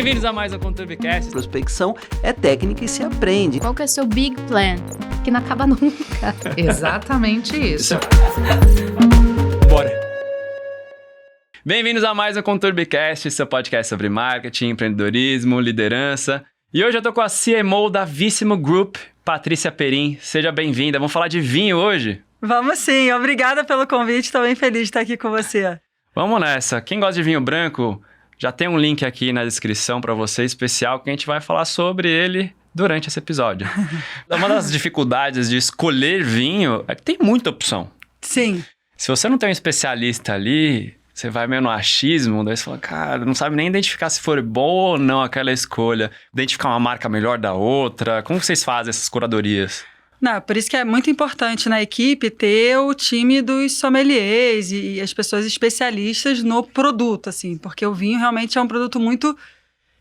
Bem-vindos a mais um ConturbiCast. Prospecção é técnica e se aprende. Qual que é o seu big plan? Que não acaba nunca. Exatamente isso. Bora. Bem-vindos a mais um ConturbiCast, seu podcast sobre marketing, empreendedorismo, liderança. E hoje eu tô com a CMO da Vissimo Group, Patrícia Perim. Seja bem-vinda. Vamos falar de vinho hoje? Vamos sim. Obrigada pelo convite. Estou bem feliz de estar aqui com você. Vamos nessa. Quem gosta de vinho branco, já tem um link aqui na descrição para você especial que a gente vai falar sobre ele durante esse episódio. Uma das dificuldades de escolher vinho é que tem muita opção. Sim. Se você não tem um especialista ali, você vai meio no achismo, daí você fala, cara, não sabe nem identificar se for boa ou não aquela escolha, identificar uma marca melhor da outra. Como vocês fazem essas curadorias? Não, por isso que é muito importante na equipe ter o time dos sommeliers e as pessoas especialistas no produto, assim, porque o vinho realmente é um produto muito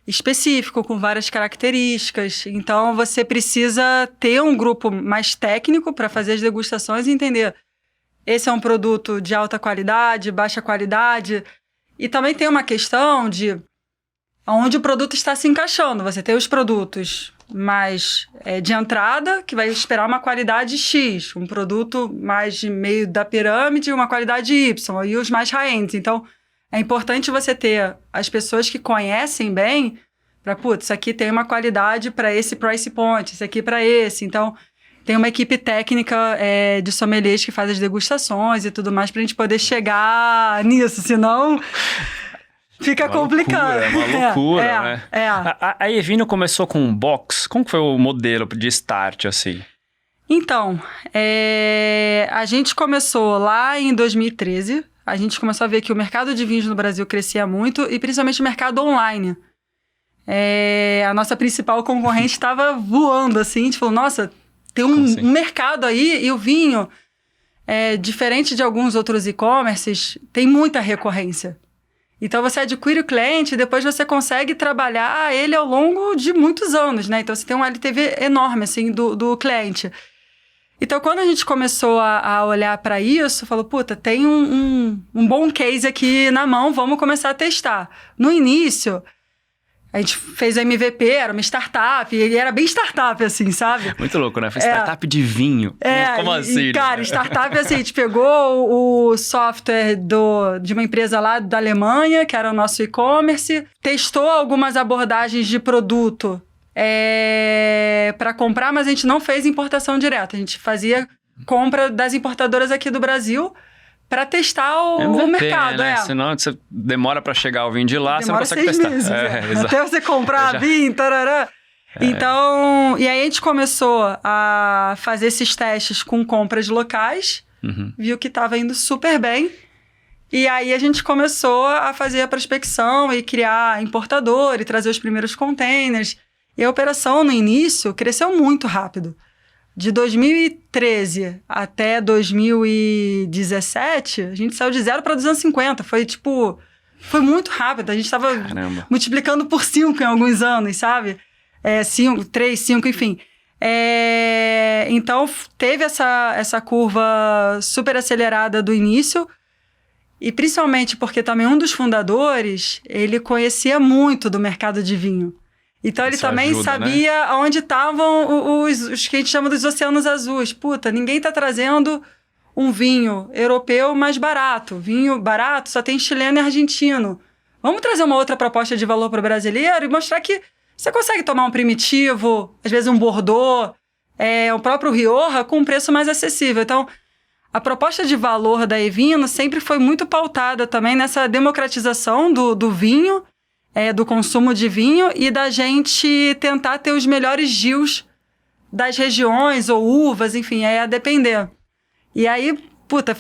específico, com várias características. Então, você precisa ter um grupo mais técnico para fazer as degustações e entender esse é um produto de alta qualidade, baixa qualidade. E também tem uma questão de onde o produto está se encaixando. Você tem os produtos mais de entrada, que vai esperar uma qualidade X, um produto mais de meio da pirâmide, uma qualidade Y, e os mais high-end. Então, é importante você ter as pessoas que conhecem bem para, putz, isso aqui tem uma qualidade para esse price point, isso aqui para esse. Então, tem uma equipe técnica de sommeliers que faz as degustações e tudo mais para a gente poder chegar nisso, senão fica complicado. É uma loucura, né? A Evino começou com um box. Como foi o modelo de start, assim? Então, a gente começou lá em 2013. A gente começou a ver que o mercado de vinhos no Brasil crescia muito e principalmente o mercado online. A nossa principal concorrente estava voando, assim. A gente falou, nossa, tem um mercado aí e o vinho, diferente de alguns outros e-commerces, tem muita recorrência. Então, você adquire o cliente e depois você consegue trabalhar ele ao longo de muitos anos, né? Então, você tem um LTV enorme, assim, do cliente. Então, quando a gente começou a olhar para isso, falou, puta, tem um bom case aqui na mão, vamos começar a testar. No início, a gente fez o MVP, era uma startup, e era bem startup, assim, sabe? Muito louco, né? Foi startup de vinho. Como assim? Cara, né? Startup, assim, a gente pegou o software de uma empresa lá da Alemanha, que era o nosso e-commerce, testou algumas abordagens de produto para comprar, mas a gente não fez importação direta. A gente fazia compra das importadoras aqui do Brasil para testar o mercado, né? Senão você demora para chegar o vinho de lá, você não consegue 6 testar. Meses, até você comprar vinho, tarará. Então, e aí a gente começou a fazer esses testes com compras locais, viu que estava indo super bem, e aí a gente começou a fazer a prospecção e criar importador e trazer os primeiros containers. E a operação, no início, cresceu muito rápido. De 2013 até 2017, a gente saiu de 0 para 250. Foi muito rápido. A gente estava multiplicando por 5 em alguns anos, sabe? 5, 3, 5, enfim. Então, teve essa curva super acelerada do início. E principalmente porque também um dos fundadores, ele conhecia muito do mercado de vinho. Então, ele também sabia, né, onde estavam os que a gente chama dos oceanos azuis. Puta, ninguém está trazendo um vinho europeu mais barato. Vinho barato só tem chileno e argentino. Vamos trazer uma outra proposta de valor para o brasileiro e mostrar que você consegue tomar um primitivo, às vezes um Bordeaux, o próprio Rioja, com um preço mais acessível. Então, a proposta de valor da Evino sempre foi muito pautada também nessa democratização do vinho, do consumo de vinho e da gente tentar ter os melhores GIOs das regiões ou uvas, enfim, a depender. E aí, puta,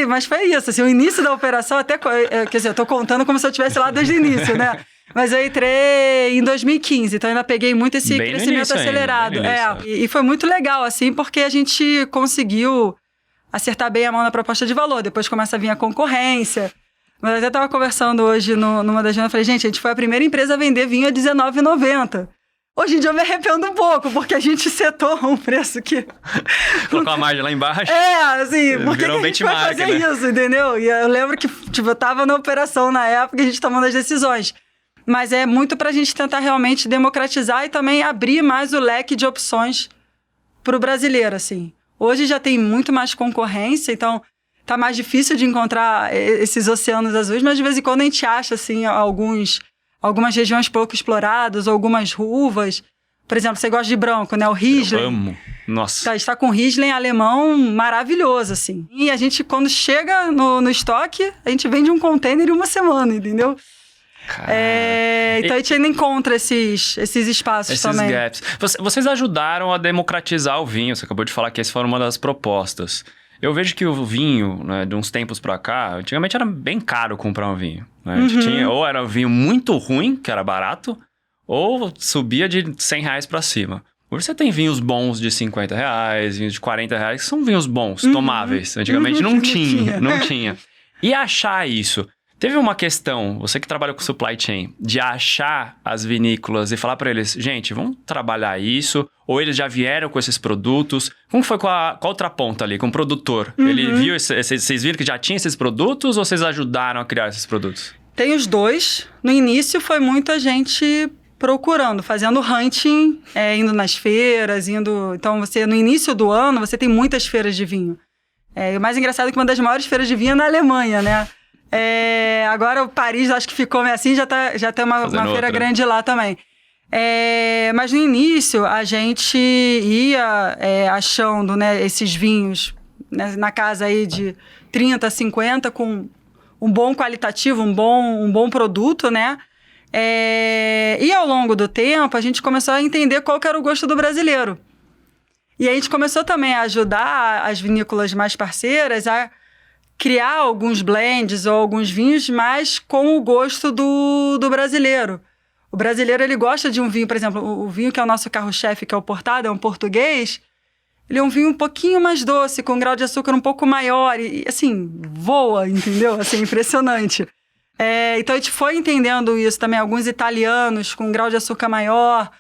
mas foi isso, assim, o início da operação até, quer dizer, eu tô contando como se eu estivesse lá desde o início, né? Mas eu entrei em 2015, então ainda peguei muito esse crescimento acelerado. E foi muito legal, assim, porque a gente conseguiu acertar bem a mão na proposta de valor, depois começa a vir a concorrência. Mas eu até estava conversando hoje numa das reuniões, eu falei, gente, a gente foi a primeira empresa a vender vinho a R$19,90. Hoje em dia eu me arrependo um pouco, porque a gente setou um preço que... Colocou a margem lá embaixo. Assim, por que a gente vai fazer, né, isso, entendeu? E eu lembro que, eu tava na operação na época, a gente tomando as decisões. Mas é muito para a gente tentar realmente democratizar e também abrir mais o leque de opções para o brasileiro, assim. Hoje já tem muito mais concorrência, então tá mais difícil de encontrar esses oceanos azuis, mas de vez em quando a gente acha, assim, algumas regiões pouco exploradas, ou algumas uvas. Por exemplo, você gosta de branco, né? O Riesling. Eu amo. Nossa. A gente tá com Riesling alemão maravilhoso, assim. E a gente, quando chega no estoque, a gente vende um container em uma semana, entendeu? Então a gente ainda encontra esses espaços também. Gaps. Vocês ajudaram a democratizar o vinho. Você acabou de falar que essa foi uma das propostas. Eu vejo que o vinho, né, de uns tempos pra cá, antigamente era bem caro comprar um vinho. Né? A gente tinha, ou era um vinho muito ruim, que era barato, ou subia de R$100 pra cima. Hoje você tem vinhos bons de R$50, vinhos de R$40, que são vinhos bons, tomáveis. Antigamente não tinha. E achar isso... Teve uma questão, você que trabalha com supply chain, de achar as vinícolas e falar para eles, gente, vamos trabalhar isso, ou eles já vieram com esses produtos. Como foi com a outra ponta ali, com o produtor? Ele viu, vocês viram que já tinha esses produtos ou vocês ajudaram a criar esses produtos? Tem os dois. No início foi muita gente procurando, fazendo hunting, indo nas feiras, Então, no início do ano, você tem muitas feiras de vinho. E o mais engraçado é que uma das maiores feiras de vinho é na Alemanha, né? Agora o Paris, acho que ficou meio assim, já tem uma feira grande lá também. Mas no início, a gente ia achando, né, esses vinhos, né, na casa aí de 30, 50, com um bom qualitativo, um bom produto, né? E ao longo do tempo, a gente começou a entender qual que era o gosto do brasileiro. E a gente começou também a ajudar as vinícolas mais parceiras a criar alguns blends ou alguns vinhos mais com o gosto do brasileiro. O brasileiro, ele gosta de um vinho, por exemplo, o vinho que é o nosso carro-chefe, que é o Portado, é um português, ele é um vinho um pouquinho mais doce, com um grau de açúcar um pouco maior e assim, voa, entendeu? Assim, impressionante. Então a gente foi entendendo isso também, alguns italianos com um grau de açúcar maior.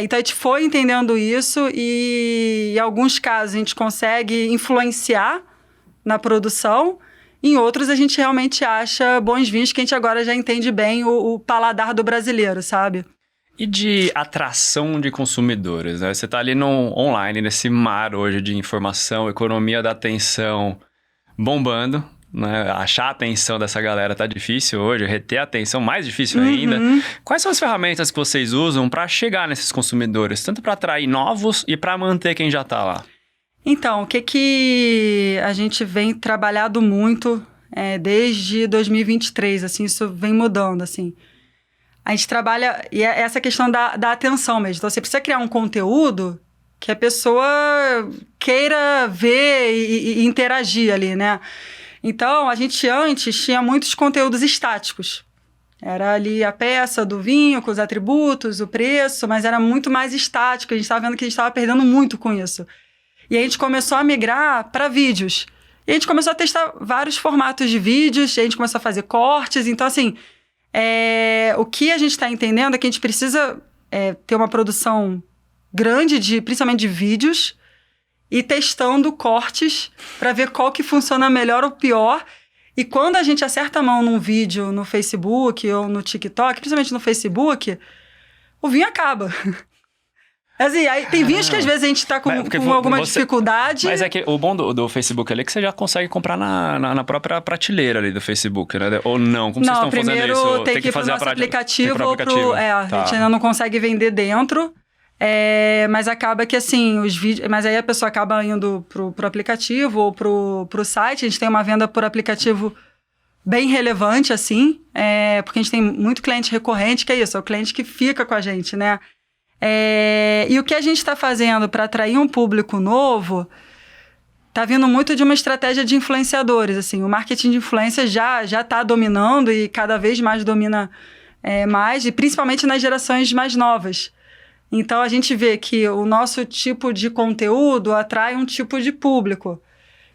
Então a gente foi entendendo isso e em alguns casos a gente consegue influenciar na produção, em outros a gente realmente acha bons vinhos que a gente agora já entende bem o paladar do brasileiro, sabe? E de atração de consumidores, né? Você tá ali online, nesse mar hoje de informação, economia da atenção bombando, né? Achar a atenção dessa galera tá difícil hoje, reter a atenção mais difícil ainda. Quais são as ferramentas que vocês usam para chegar nesses consumidores, tanto para atrair novos e para manter quem já tá lá? Então, o que a gente vem trabalhado muito desde 2023, assim, isso vem mudando, assim. A gente trabalha, e é essa questão da atenção mesmo. Então, você precisa criar um conteúdo que a pessoa queira ver e interagir ali, né? Então, a gente antes tinha muitos conteúdos estáticos. Era ali a peça do vinho, com os atributos, o preço, mas era muito mais estático. A gente estava vendo que a gente estava perdendo muito com isso. E a gente começou a migrar para vídeos. E a gente começou a testar vários formatos de vídeos, e a gente começou a fazer cortes. Então, assim, o que a gente está entendendo é que a gente precisa ter uma produção grande, principalmente de vídeos, e testando cortes para ver qual que funciona melhor ou pior. E quando a gente acerta a mão num vídeo no Facebook ou no TikTok, principalmente no Facebook, o vinho acaba. Assim, aí tem vinhos que às vezes a gente tá com alguma dificuldade. Mas é que o bom do Facebook ali é que você já consegue comprar na própria prateleira ali do Facebook, né? Ou não? Como vocês estão fazendo isso? Tem que ir pro nosso aplicativo ou pro... A gente ainda não consegue vender dentro. Mas acaba que assim, os vídeos... Mas aí a pessoa acaba indo pro aplicativo ou pro site. A gente tem uma venda por aplicativo bem relevante, assim. Porque a gente tem muito cliente recorrente, que é isso. É o cliente que fica com a gente, né? E o que a gente está fazendo para atrair um público novo está vindo muito de uma estratégia de influenciadores. Assim, o marketing de influência já está dominando e cada vez mais domina mais, e principalmente nas gerações mais novas. Então, a gente vê que o nosso tipo de conteúdo atrai um tipo de público.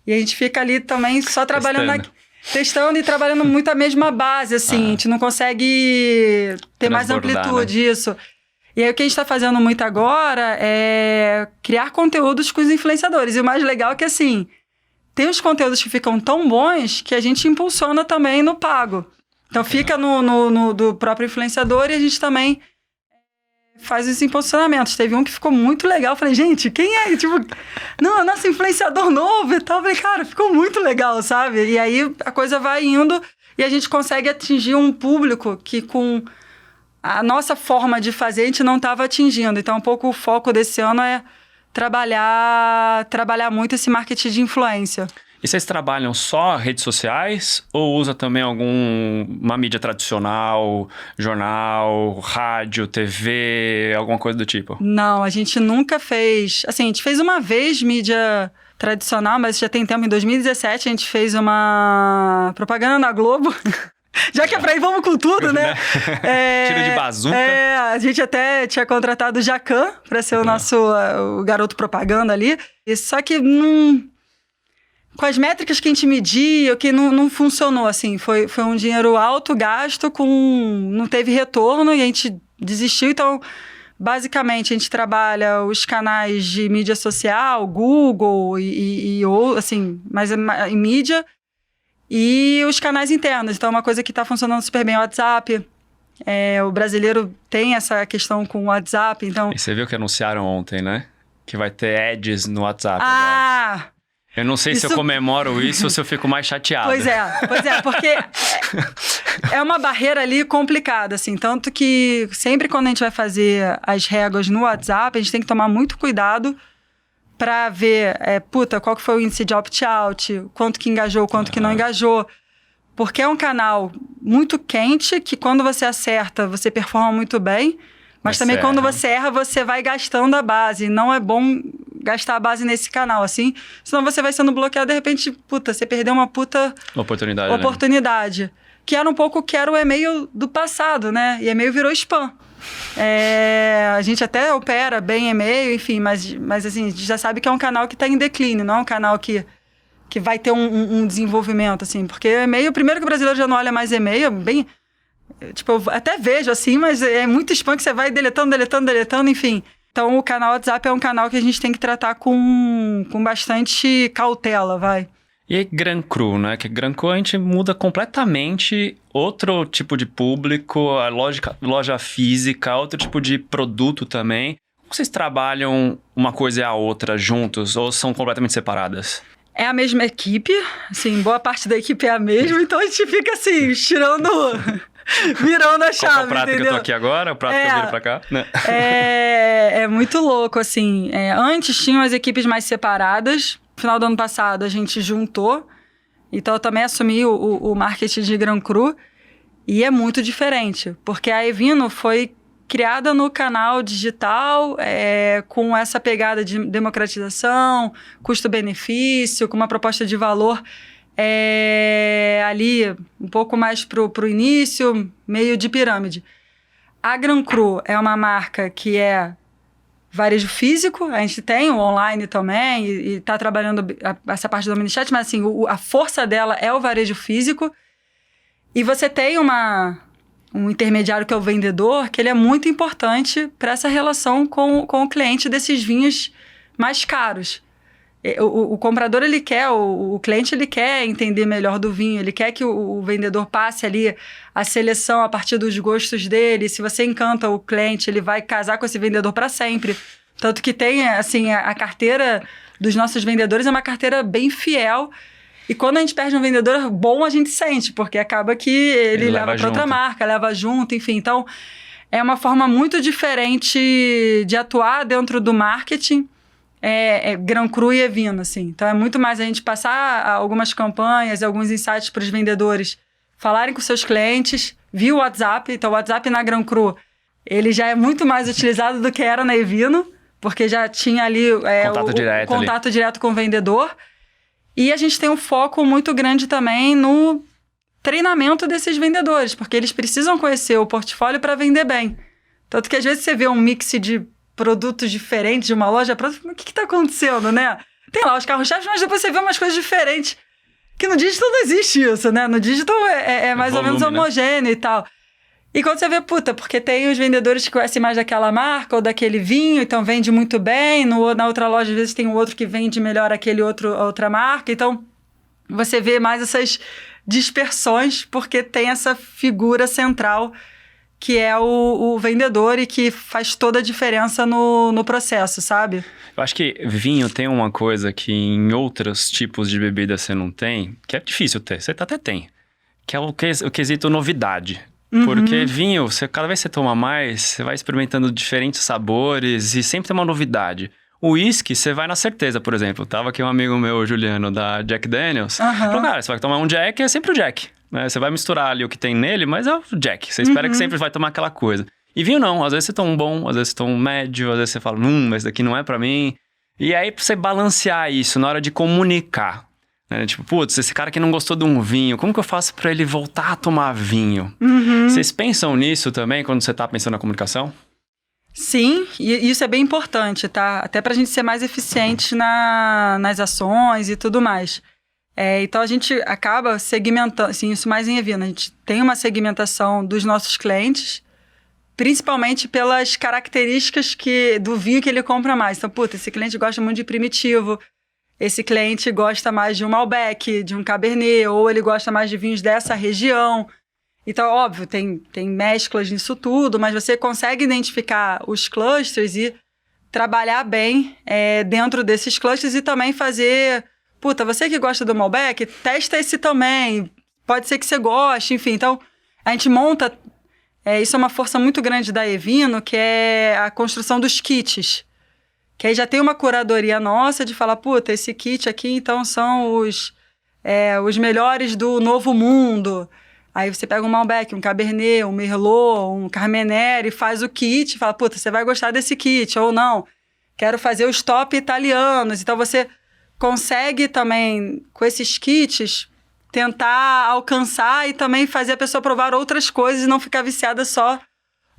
E a gente fica ali também só trabalhando... Testando e trabalhando muito a mesma base, assim. A gente não consegue ter mais amplitude, né? Isso. E aí, o que a gente está fazendo muito agora é criar conteúdos com os influenciadores. E o mais legal é que, assim, tem os conteúdos que ficam tão bons que a gente impulsiona também no pago. Então fica no do próprio influenciador e a gente também faz os impulsionamentos. Teve um que ficou muito legal. Eu falei, gente, quem é? Tipo, não, é nosso influenciador novo e tal. Eu falei, cara, ficou muito legal, sabe? E aí a coisa vai indo e a gente consegue atingir um público que com a nossa forma de fazer a gente não estava atingindo. Então um pouco o foco desse ano é trabalhar muito esse marketing de influência. E vocês trabalham só redes sociais ou usa também uma mídia tradicional, jornal, rádio, TV, alguma coisa do tipo? Não, a gente nunca fez... Assim, a gente fez uma vez mídia tradicional, mas já tem tempo. Em 2017 a gente fez uma propaganda na Globo. Já que é pra ir, vamos com tudo, né? Tiro de bazuca. A gente até tinha contratado o Jacan pra ser o nosso o garoto propaganda ali. Só que com as métricas que a gente media, que não funcionou, assim. Foi um dinheiro alto, gasto, não teve retorno e a gente desistiu. Então, basicamente, a gente trabalha os canais de mídia social, Google e assim, mas em mídia, e os canais internos. Então, é uma coisa que está funcionando super bem, o WhatsApp. O brasileiro tem essa questão com o WhatsApp, então... E você viu que anunciaram ontem, né? Que vai ter ads no WhatsApp agora. Eu não sei se eu comemoro isso ou se eu fico mais chateado. Pois é, porque é uma barreira ali complicada, assim. Tanto que sempre quando a gente vai fazer as regras no WhatsApp, a gente tem que tomar muito cuidado para ver, qual que foi o índice de opt-out, quanto que engajou, quanto que não engajou. Porque é um canal muito quente, que quando você acerta, você performa muito bem. Mas também quando você erra, você vai gastando a base. Não é bom gastar a base nesse canal, assim. Senão você vai sendo bloqueado, de repente, você perdeu uma oportunidade. Né? Que era um pouco que era o e-mail do passado, né? E e-mail virou spam. A gente até opera bem e-mail, enfim, mas assim, a gente já sabe que é um canal que está em declínio, não é um canal que vai ter um desenvolvimento, assim. Porque e-mail, primeiro que o brasileiro já não olha mais e-mail, bem... Tipo, eu até vejo assim, mas é muito spam que você vai deletando, enfim. Então, o canal WhatsApp é um canal que a gente tem que tratar com bastante cautela, vai. E Gran Cru, né? Que Gran Cru a gente muda completamente outro tipo de público, a loja física, outro tipo de produto também. Como vocês trabalham uma coisa e a outra juntos ou são completamente separadas? É a mesma equipe, assim, boa parte da equipe é a mesma, então a gente fica assim, virando a chave, qual é o prato entendeu? que eu tô aqui agora? O prato que eu viro pra cá? Né? É muito louco, assim. Antes tinham as equipes mais separadas. No final do ano passado, a gente juntou. Então, eu também assumi o marketing de Gran Cru. E é muito diferente. Porque a Evino foi criada no canal digital, com essa pegada de democratização, custo-benefício, com uma proposta de valor... ali um pouco mais pro início, meio de pirâmide. A Gran Cru é uma marca que é varejo físico, a gente tem o online também e está trabalhando essa parte do omnichat, mas assim, a força dela é o varejo físico e você tem um intermediário que é o vendedor, que ele é muito importante para essa relação com o cliente desses vinhos mais caros. O comprador, ele quer, o cliente, ele quer entender melhor do vinho, ele quer que o vendedor passe ali a seleção a partir dos gostos dele. Se você encanta o cliente, ele vai casar com esse vendedor para sempre. Tanto que tem, assim, a carteira dos nossos vendedores é uma carteira bem fiel. E quando a gente perde um vendedor bom, a gente sente, porque acaba que ele leva para outra marca, leva junto, enfim. Então, é uma forma muito diferente de atuar dentro do marketing. Gran Cru e Evino, assim. Então, é muito mais a gente passar algumas campanhas, alguns insights para os vendedores falarem com seus clientes, via o WhatsApp. Então, o WhatsApp na Gran Cru, ele já é muito mais utilizado do que era na Evino, porque já tinha ali o contato direto com o vendedor. E a gente tem um foco muito grande também no treinamento desses vendedores, porque eles precisam conhecer o portfólio para vender bem. Tanto que, às vezes, você vê um mix de produtos diferentes de uma loja para outra, o que está acontecendo, né? Tem lá os carros-chave, mas depois você vê umas coisas diferentes. Que no digital não existe isso, né? No digital é mais ou menos homogêneo, né? E tal. E quando você vê, porque tem os vendedores que conhecem mais daquela marca ou daquele vinho, então vende muito bem. Na outra loja, às vezes, tem um outro que vende melhor outra marca. Então, você vê mais dispersões, porque tem essa figura central que é o vendedor e que faz toda a diferença no processo, sabe? Eu acho que vinho tem uma coisa que em outros tipos de bebida você não tem, que é difícil ter, você até tem, que é o quesito novidade. Porque vinho, cada vez que você toma mais, você vai experimentando diferentes sabores e sempre tem uma novidade. O whisky, você vai na certeza, por exemplo. Tava aqui um amigo meu, Juliano, da Jack Daniels. Falou, cara, você vai tomar um Jack, é sempre o Jack. Né? Você vai misturar ali o que tem nele, mas é o Jack. Você espera que sempre vai tomar aquela coisa. E vinho não, às vezes você toma um bom, às vezes você toma um médio, às vezes você fala, esse daqui não é pra mim. E aí, pra você balancear isso na hora de comunicar, né? Tipo, putz, esse cara que não gostou de um vinho, como que eu faço pra ele voltar a tomar vinho? Vocês pensam nisso também quando você tá pensando na comunicação? Sim, e isso é bem importante, tá? Até pra gente ser mais eficiente nas ações e tudo mais. Então, a gente acaba segmentando, assim, isso mais em evento. A gente tem uma segmentação dos nossos clientes, principalmente pelas características do vinho que ele compra mais. Então, esse cliente gosta muito de primitivo, esse cliente gosta mais de um Malbec, de um Cabernet, ou ele gosta mais de vinhos dessa região. Então, óbvio, tem mesclas nisso tudo, mas você consegue identificar os clusters e trabalhar bem dentro desses clusters e também fazer... você que gosta do Malbec, testa esse também. Pode ser que você goste, enfim. Então, a gente monta... isso é uma força muito grande da Evino, que é a construção dos kits. Que aí já tem uma curadoria nossa de falar, esse kit aqui, então, são os melhores do Novo Mundo. Aí você pega um Malbec, um Cabernet, um Merlot, um Carmenère e faz o kit. Fala, você vai gostar desse kit. Ou não, quero fazer os top italianos. Então, você consegue também, com esses kits, tentar alcançar e também fazer a pessoa provar outras coisas e não ficar viciada só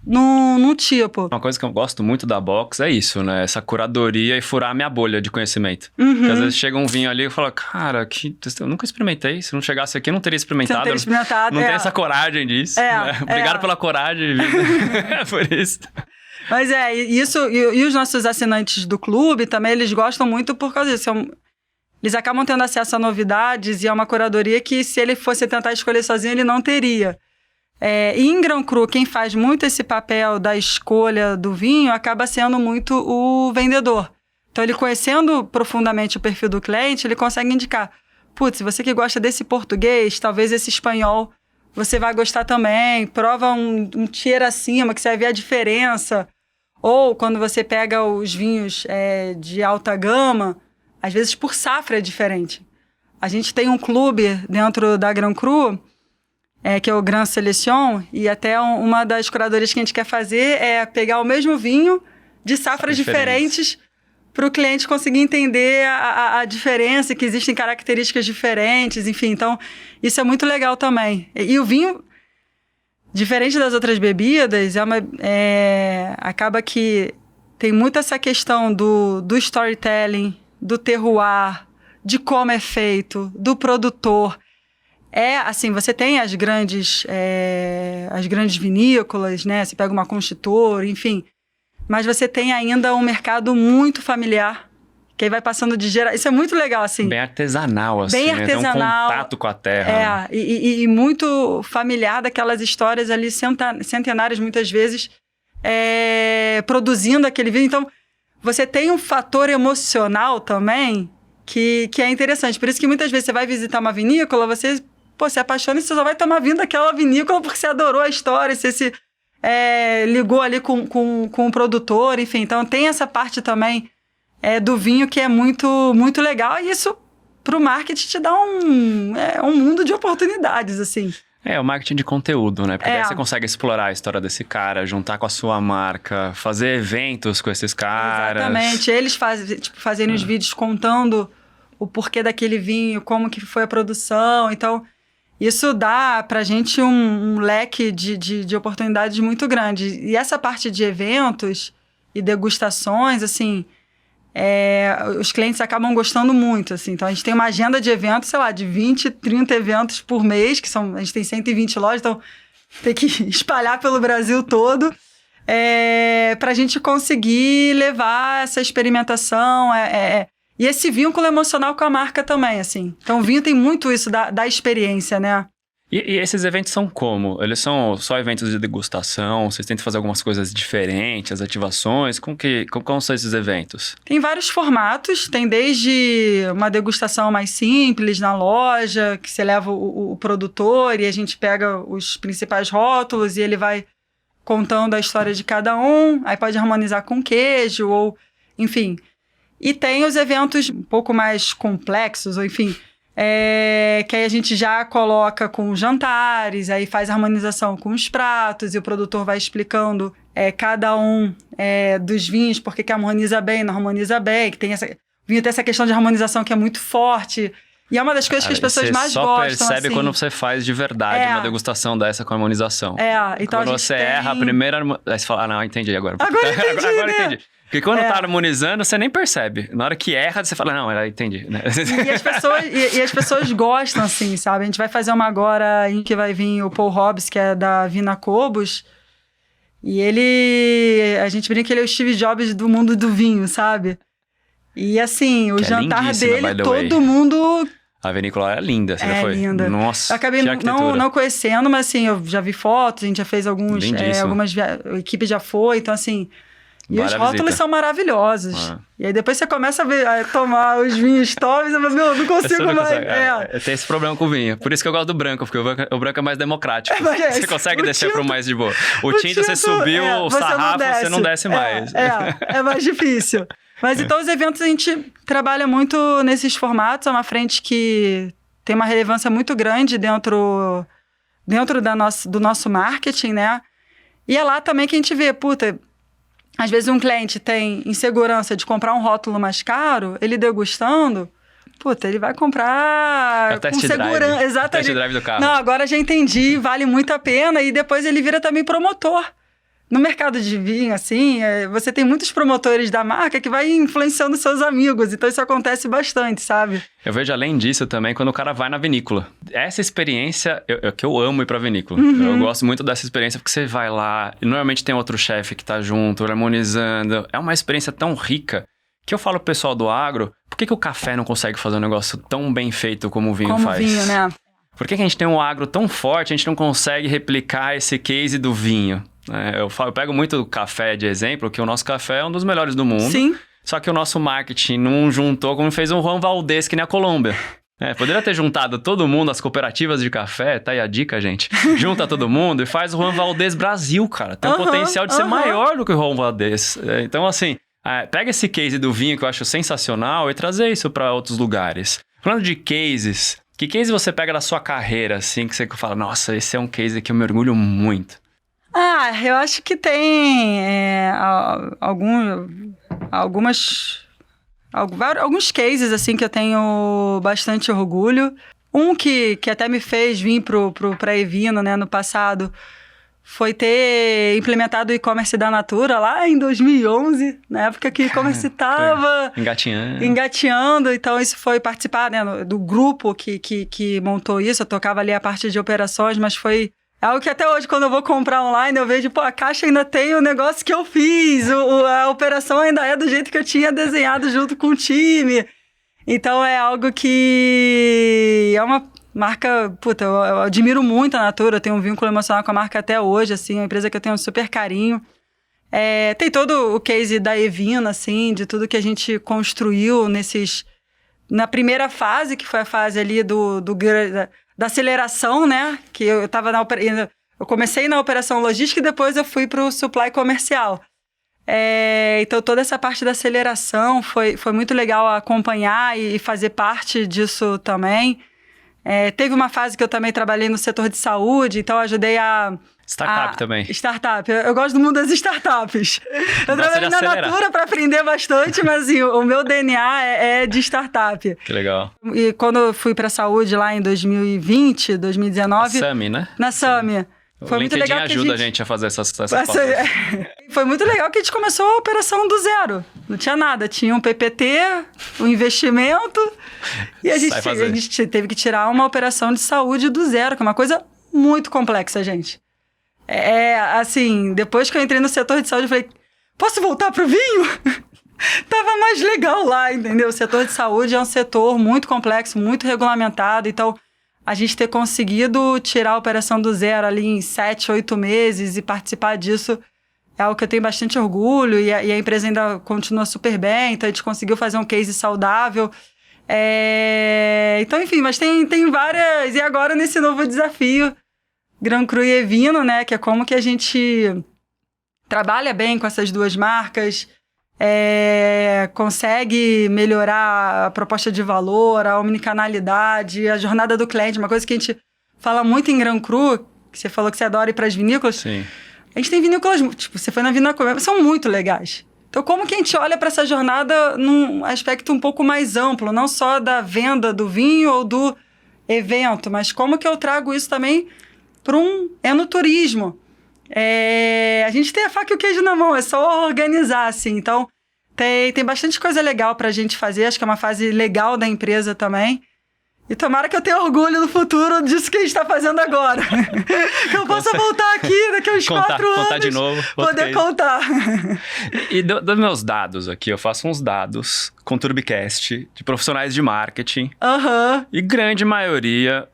num tipo. Uma coisa que eu gosto muito da Box é isso, né? Essa curadoria e furar a minha bolha de conhecimento. Porque às vezes chega um vinho ali e fala, cara, eu nunca experimentei. Se não chegasse aqui, eu não teria experimentado. Você não teria experimentado, Não tem essa coragem disso. Né? Obrigado pela coragem, por isso. Mas isso, e os nossos assinantes do clube também, eles gostam muito por causa disso. Eles acabam tendo acesso a novidades e a uma curadoria que, se ele fosse tentar escolher sozinho, ele não teria. E em Grand Cru, quem faz muito esse papel da escolha do vinho acaba sendo muito o vendedor. Então, ele conhecendo profundamente o perfil do cliente, ele consegue indicar, você que gosta desse português, talvez esse espanhol, você vai gostar também. Prova um tier acima, que você vai ver a diferença. Ou, quando você pega os vinhos de alta gama, às vezes por safra é diferente. A gente tem um clube dentro da Grand Cru, que é o Grand Selection, e até uma das curadorias que a gente quer fazer é pegar o mesmo vinho de safras diferentes para o cliente conseguir entender a diferença, que existem características diferentes, enfim. Então, isso é muito legal também. E o vinho, diferente das outras bebidas, acaba que tem muito essa questão do storytelling, do terroir, de como é feito, do produtor. Assim, você tem as grandes vinícolas, né? Você pega uma Constitor, enfim. Mas você tem ainda um mercado muito familiar, que aí vai passando de geração. Isso é muito legal, assim. Bem artesanal, assim. Bem artesanal. Tem um contato com a terra. Né? E muito familiar daquelas histórias ali centenárias, muitas vezes, produzindo aquele vinho. Então, você tem um fator emocional também que é interessante. Por isso que muitas vezes você vai visitar uma vinícola, você se apaixona e você só vai tomar vinho daquela vinícola porque você adorou a história, você se ligou ali com o produtor, enfim. Então, tem essa parte também do vinho que é muito, muito legal. E isso, para o marketing, te dá um mundo de oportunidades, assim. O marketing de conteúdo, né? Porque daí você consegue explorar a história desse cara, juntar com a sua marca, fazer eventos com esses caras. Exatamente. Eles fazerem os vídeos contando o porquê daquele vinho, como que foi a produção. Então, isso dá pra gente um leque de oportunidades muito grande. E essa parte de eventos e degustações, assim, os clientes acabam gostando muito, assim. Então, a gente tem uma agenda de eventos, sei lá, de 20, 30 eventos por mês, a gente tem 120 lojas, então tem que espalhar pelo Brasil todo, pra gente conseguir levar essa experimentação, E esse vínculo emocional com a marca também, assim. Então, o vinho tem muito isso da experiência, né? E esses eventos são como? Eles são só eventos de degustação? Vocês tentam fazer algumas coisas diferentes, ativações? Como são esses eventos? Tem vários formatos. Tem desde uma degustação mais simples na loja, que você leva o produtor e a gente pega os principais rótulos e ele vai contando a história de cada um. Aí pode harmonizar com queijo ou... Enfim. E tem os eventos um pouco mais complexos, ou enfim... que aí a gente já coloca com jantares, aí faz harmonização com os pratos e o produtor vai explicando cada um dos vinhos, por que harmoniza bem, não harmoniza bem, que tem o vinho tem essa questão de harmonização que é muito forte. E é uma das coisas que as pessoas mais gostam. Você só percebe assim, quando você faz de verdade uma degustação dessa com harmonização. Então quando você erra a primeira... Aí você fala, não, entendi agora. Agora entendi. Porque quando tá harmonizando, você nem percebe. Na hora que erra, você fala, não, entendi. E as pessoas gostam, assim, sabe? A gente vai fazer uma agora em que vai vir o Paul Hobbs, que é da Vina Cobos. E a gente brinca que ele é o Steve Jobs do mundo do vinho, sabe? E assim, o jantar dele, todo mundo... A vinícola é linda, você já foi? Linda. Nossa, eu acabei não conhecendo, mas assim, eu já vi fotos, a gente já fez algumas... a equipe já foi, então assim... E os rótulos são maravilhosos. E aí depois você começa a tomar os vinhos tops e você fala, não consigo mais. Tem esse problema com o vinho. Por isso que eu gosto do branco, porque o branco é mais democrático. Você consegue descer pro mais de boa. O tinto, você subiu o sarrafo, você não desce mais. É mais difícil. Mas então os eventos a gente trabalha muito nesses formatos. É uma frente que tem uma relevância muito grande dentro do nosso marketing, né? E é lá também que a gente vê, às vezes um cliente tem insegurança de comprar um rótulo mais caro, ele degustando, ele vai comprar com segurança. Exatamente. Test drive do carro. Não, agora já entendi, vale muito a pena. E depois ele vira também promotor. No mercado de vinho, assim, você tem muitos promotores da marca que vai influenciando seus amigos. Então isso acontece bastante, sabe? Eu vejo além disso também quando o cara vai na vinícola. Essa experiência, que eu amo ir pra vinícola. Eu gosto muito dessa experiência porque você vai lá e normalmente tem outro chefe que tá junto, harmonizando. É uma experiência tão rica que eu falo pro pessoal do agro, por que o café não consegue fazer um negócio tão bem feito como o vinho faz? Como o vinho, né? Por que a gente tem um agro tão forte, a gente não consegue replicar esse case do vinho? Eu pego muito o café de exemplo, que o nosso café é um dos melhores do mundo. Sim. Só que o nosso marketing não juntou como fez um Juan Valdez, que nem a Colômbia. Poderia ter juntado todo mundo, as cooperativas de café, tá aí a dica, gente. Junta todo mundo e faz o Juan Valdez Brasil, cara. Tem um potencial de ser maior do que o Juan Valdez. Então, assim, pega esse case do vinho que eu acho sensacional e trazer isso para outros lugares. Falando de cases, que case você pega da sua carreira, assim, que você fala, nossa, esse é um case que eu me orgulho muito? Eu acho que tem alguns cases, assim, que eu tenho bastante orgulho. Um que até me fez vir pra Evino, né, no passado, foi ter implementado o e-commerce da Natura lá em 2011, na época que o e-commerce estava engateando. Então, isso foi participar, né, do grupo que montou isso. Eu tocava ali a parte de operações, mas foi algo que até hoje, quando eu vou comprar online, eu vejo, a caixa ainda tem o negócio que eu fiz, a operação ainda é do jeito que eu tinha desenhado junto com o time. Então, é algo que é uma marca, eu admiro muito a Natura, eu tenho um vínculo emocional com a marca até hoje, assim, é uma empresa que eu tenho um super carinho. Tem todo o case da Evino, assim, de tudo que a gente construiu na primeira fase, que foi a fase ali da aceleração, né? Que eu comecei na operação logística e depois eu fui para o supply comercial. Então, toda essa parte da aceleração foi muito legal acompanhar e fazer parte disso também. Teve uma fase que eu também trabalhei no setor de saúde, então eu ajudei Startup também. Startup. Eu gosto do mundo das startups. Eu trabalhei na Natura para aprender bastante, mas assim, o meu DNA é de startup. Que legal. E quando eu fui para a saúde lá em 2020, 2019... Na SAMI, né? Na SAMI. Foi muito legal que ajuda a gente a fazer essas pautas. Foi muito legal que a gente começou a operação do zero. Não tinha nada. Tinha um PPT, um investimento. E a gente teve que tirar uma operação de saúde do zero, que é uma coisa muito complexa, gente. Assim, depois que eu entrei no setor de saúde, eu falei, posso voltar pro vinho? tava mais legal lá, entendeu? O setor de saúde é um setor muito complexo, muito regulamentado, então a gente ter conseguido tirar a operação do zero ali em 7, 8 meses e participar disso é algo que eu tenho bastante orgulho e a empresa ainda continua super bem, então a gente conseguiu fazer um case saudável. Então, enfim, mas tem várias... E agora nesse novo desafio, Gran Cru e Evino, né? Que é como que a gente trabalha bem com essas duas marcas, consegue melhorar a proposta de valor, a omnicanalidade, a jornada do cliente. Uma coisa que a gente fala muito em Gran Cru, que você falou que você adora ir para as vinícolas. Sim. A gente tem vinícolas, tipo, você foi na vinícola, são muito legais. Então, como que a gente olha para essa jornada num aspecto um pouco mais amplo, não só da venda do vinho ou do evento, mas como que eu trago isso também para um enoturismo? A gente tem a faca e o queijo na mão, é só organizar, assim. Então, tem bastante coisa legal para a gente fazer, acho que é uma fase legal da empresa também. E tomara que eu tenha orgulho no futuro disso que a gente está fazendo agora. Que eu possa voltar aqui daqui a uns 4 anos. Contar de novo. Poder contar. E dos meus dados aqui, eu faço uns dados com Turbicast de profissionais de marketing. Aham. E grande maioria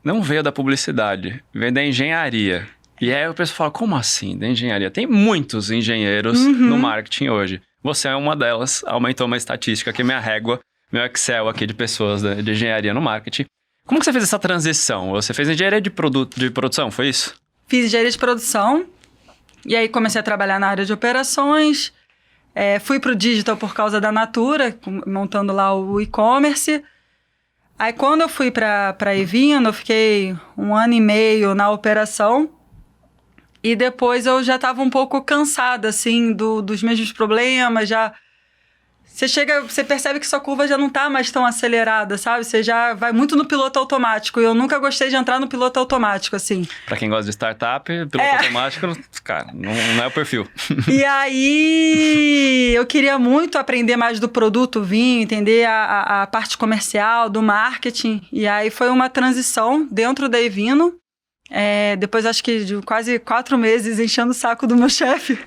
não veio da publicidade, veio da engenharia. E aí o pessoal fala, como assim da engenharia? Tem muitos engenheiros no marketing hoje. Você é uma delas, aumentou uma estatística aqui, minha régua. Meu Excel aqui de pessoas de engenharia no marketing. Como que você fez essa transição? Você fez engenharia de produção, foi isso? Fiz engenharia de produção. E aí comecei a trabalhar na área de operações. Fui pro digital por causa da Natura, montando lá o e-commerce. Aí quando eu fui pra Evino, eu fiquei 1 ano e meio na operação. E depois eu já estava um pouco cansada, assim, dos mesmos problemas, já... Você percebe que sua curva já não tá mais tão acelerada, sabe? Você já vai muito no piloto automático. E eu nunca gostei de entrar no piloto automático, assim. Pra quem gosta de startup, piloto automático, cara, não é o perfil. E aí, eu queria muito aprender mais do produto vinho, entender a parte comercial, do marketing. E aí, foi uma transição dentro da Evino. Depois, acho que de quase 4 meses, enchendo o saco do meu chefe.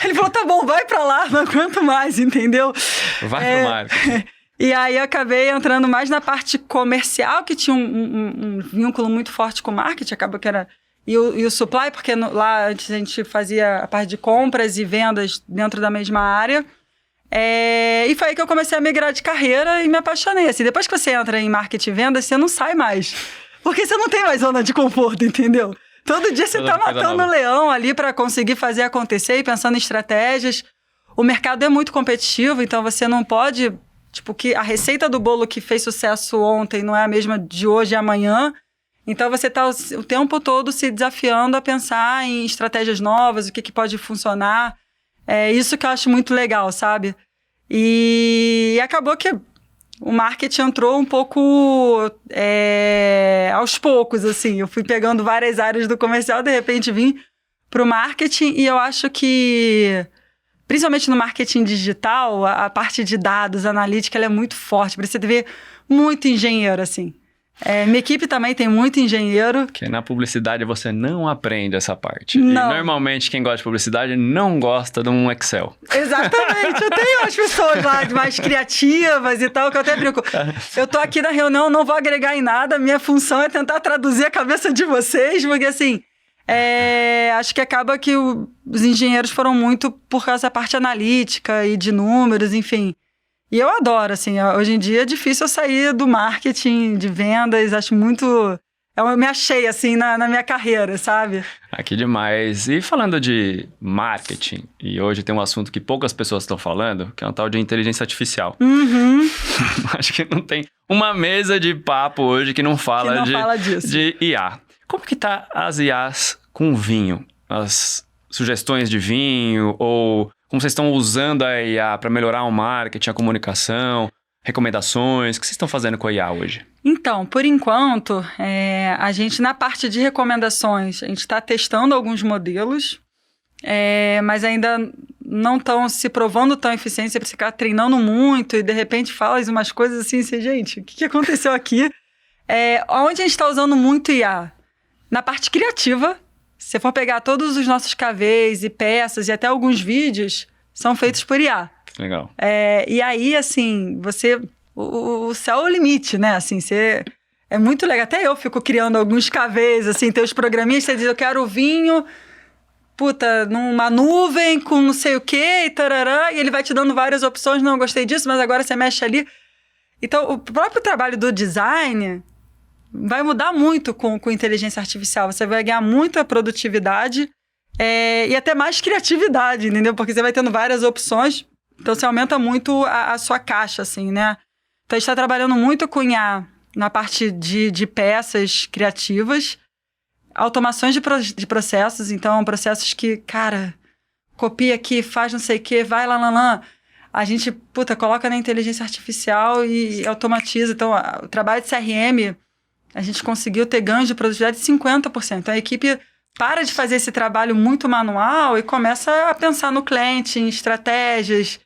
Ele falou, tá bom, vai pra lá, não aguento mais, entendeu? Vai pro marketing. E aí eu acabei entrando mais na parte comercial, que tinha um vínculo muito forte com o marketing, acaba que era... E o supply, porque lá antes a gente fazia a parte de compras e vendas dentro da mesma área. E foi aí que eu comecei a migrar de carreira e me apaixonei. Assim, depois que você entra em marketing e vendas, você não sai mais. Porque você não tem mais zona de conforto, entendeu? Todo dia você tá matando o leão ali para conseguir fazer acontecer e pensando em estratégias. O mercado é muito competitivo, então você não pode... Tipo, que a receita do bolo que fez sucesso ontem não é a mesma de hoje e amanhã. Então você tá o tempo todo se desafiando a pensar em estratégias novas, o que pode funcionar. É isso que eu acho muito legal, sabe? E acabou que o marketing entrou um pouco aos poucos, assim. Eu fui pegando várias áreas do comercial, de repente vim para o marketing. E eu acho que, principalmente no marketing digital, a parte de dados, analítica, ela é muito forte. Precisa ver muito engenheiro, assim. Minha equipe também tem muito engenheiro. Porque na publicidade você não aprende essa parte. Não. E normalmente quem gosta de publicidade não gosta de um Excel. Exatamente. Eu tenho as pessoas lá mais criativas e tal, que eu até brinco. Eu tô aqui na reunião, não vou agregar em nada. Minha função é tentar traduzir a cabeça de vocês, porque assim... acho que acaba que os engenheiros foram muito por causa da parte analítica e de números, enfim... E eu adoro, assim, hoje em dia é difícil eu sair do marketing, de vendas, acho muito... Eu me achei, assim, na minha carreira, sabe? Aqui demais. E falando de marketing, e hoje tem um assunto que poucas pessoas estão falando, que é um tal de inteligência artificial. Uhum. Acho que não tem uma mesa de papo hoje que não fala disso. De IA. Como que tá as IAs com vinho? As sugestões de vinho ou... Como vocês estão usando a IA para melhorar o marketing, a comunicação, recomendações? O que vocês estão fazendo com a IA hoje? Então, por enquanto, a gente, na parte de recomendações, a gente está testando alguns modelos, mas ainda não estão se provando tão eficientes. Você precisa ficar treinando muito e, de repente, fala umas coisas assim, gente, o que aconteceu aqui? Onde a gente está usando muito IA? Na parte criativa. Se você for pegar todos os nossos cavês e peças e até alguns vídeos, são feitos por IA. Legal. E aí, assim, o céu é o limite, né? Assim, é muito legal. Até eu fico criando alguns cavês, assim, tem os programinhas, você diz, eu quero o vinho, numa nuvem com não sei o quê, e tarará, e ele vai te dando várias opções, não gostei disso, mas agora você mexe ali. Então, o próprio trabalho do design vai mudar muito com inteligência artificial. Você vai ganhar muita produtividade e até mais criatividade, entendeu? Porque você vai tendo várias opções, então você aumenta muito a sua caixa, assim, né? Então, a gente está trabalhando muito com IA na parte de peças criativas, automações de processos, então, processos que, cara, copia aqui, faz não sei o quê, vai lá. A gente, coloca na inteligência artificial e automatiza. Então, o trabalho de CRM, a gente conseguiu ter ganhos de produtividade de 50%. Então, a equipe para de fazer esse trabalho muito manual e começa a pensar no cliente, em estratégias,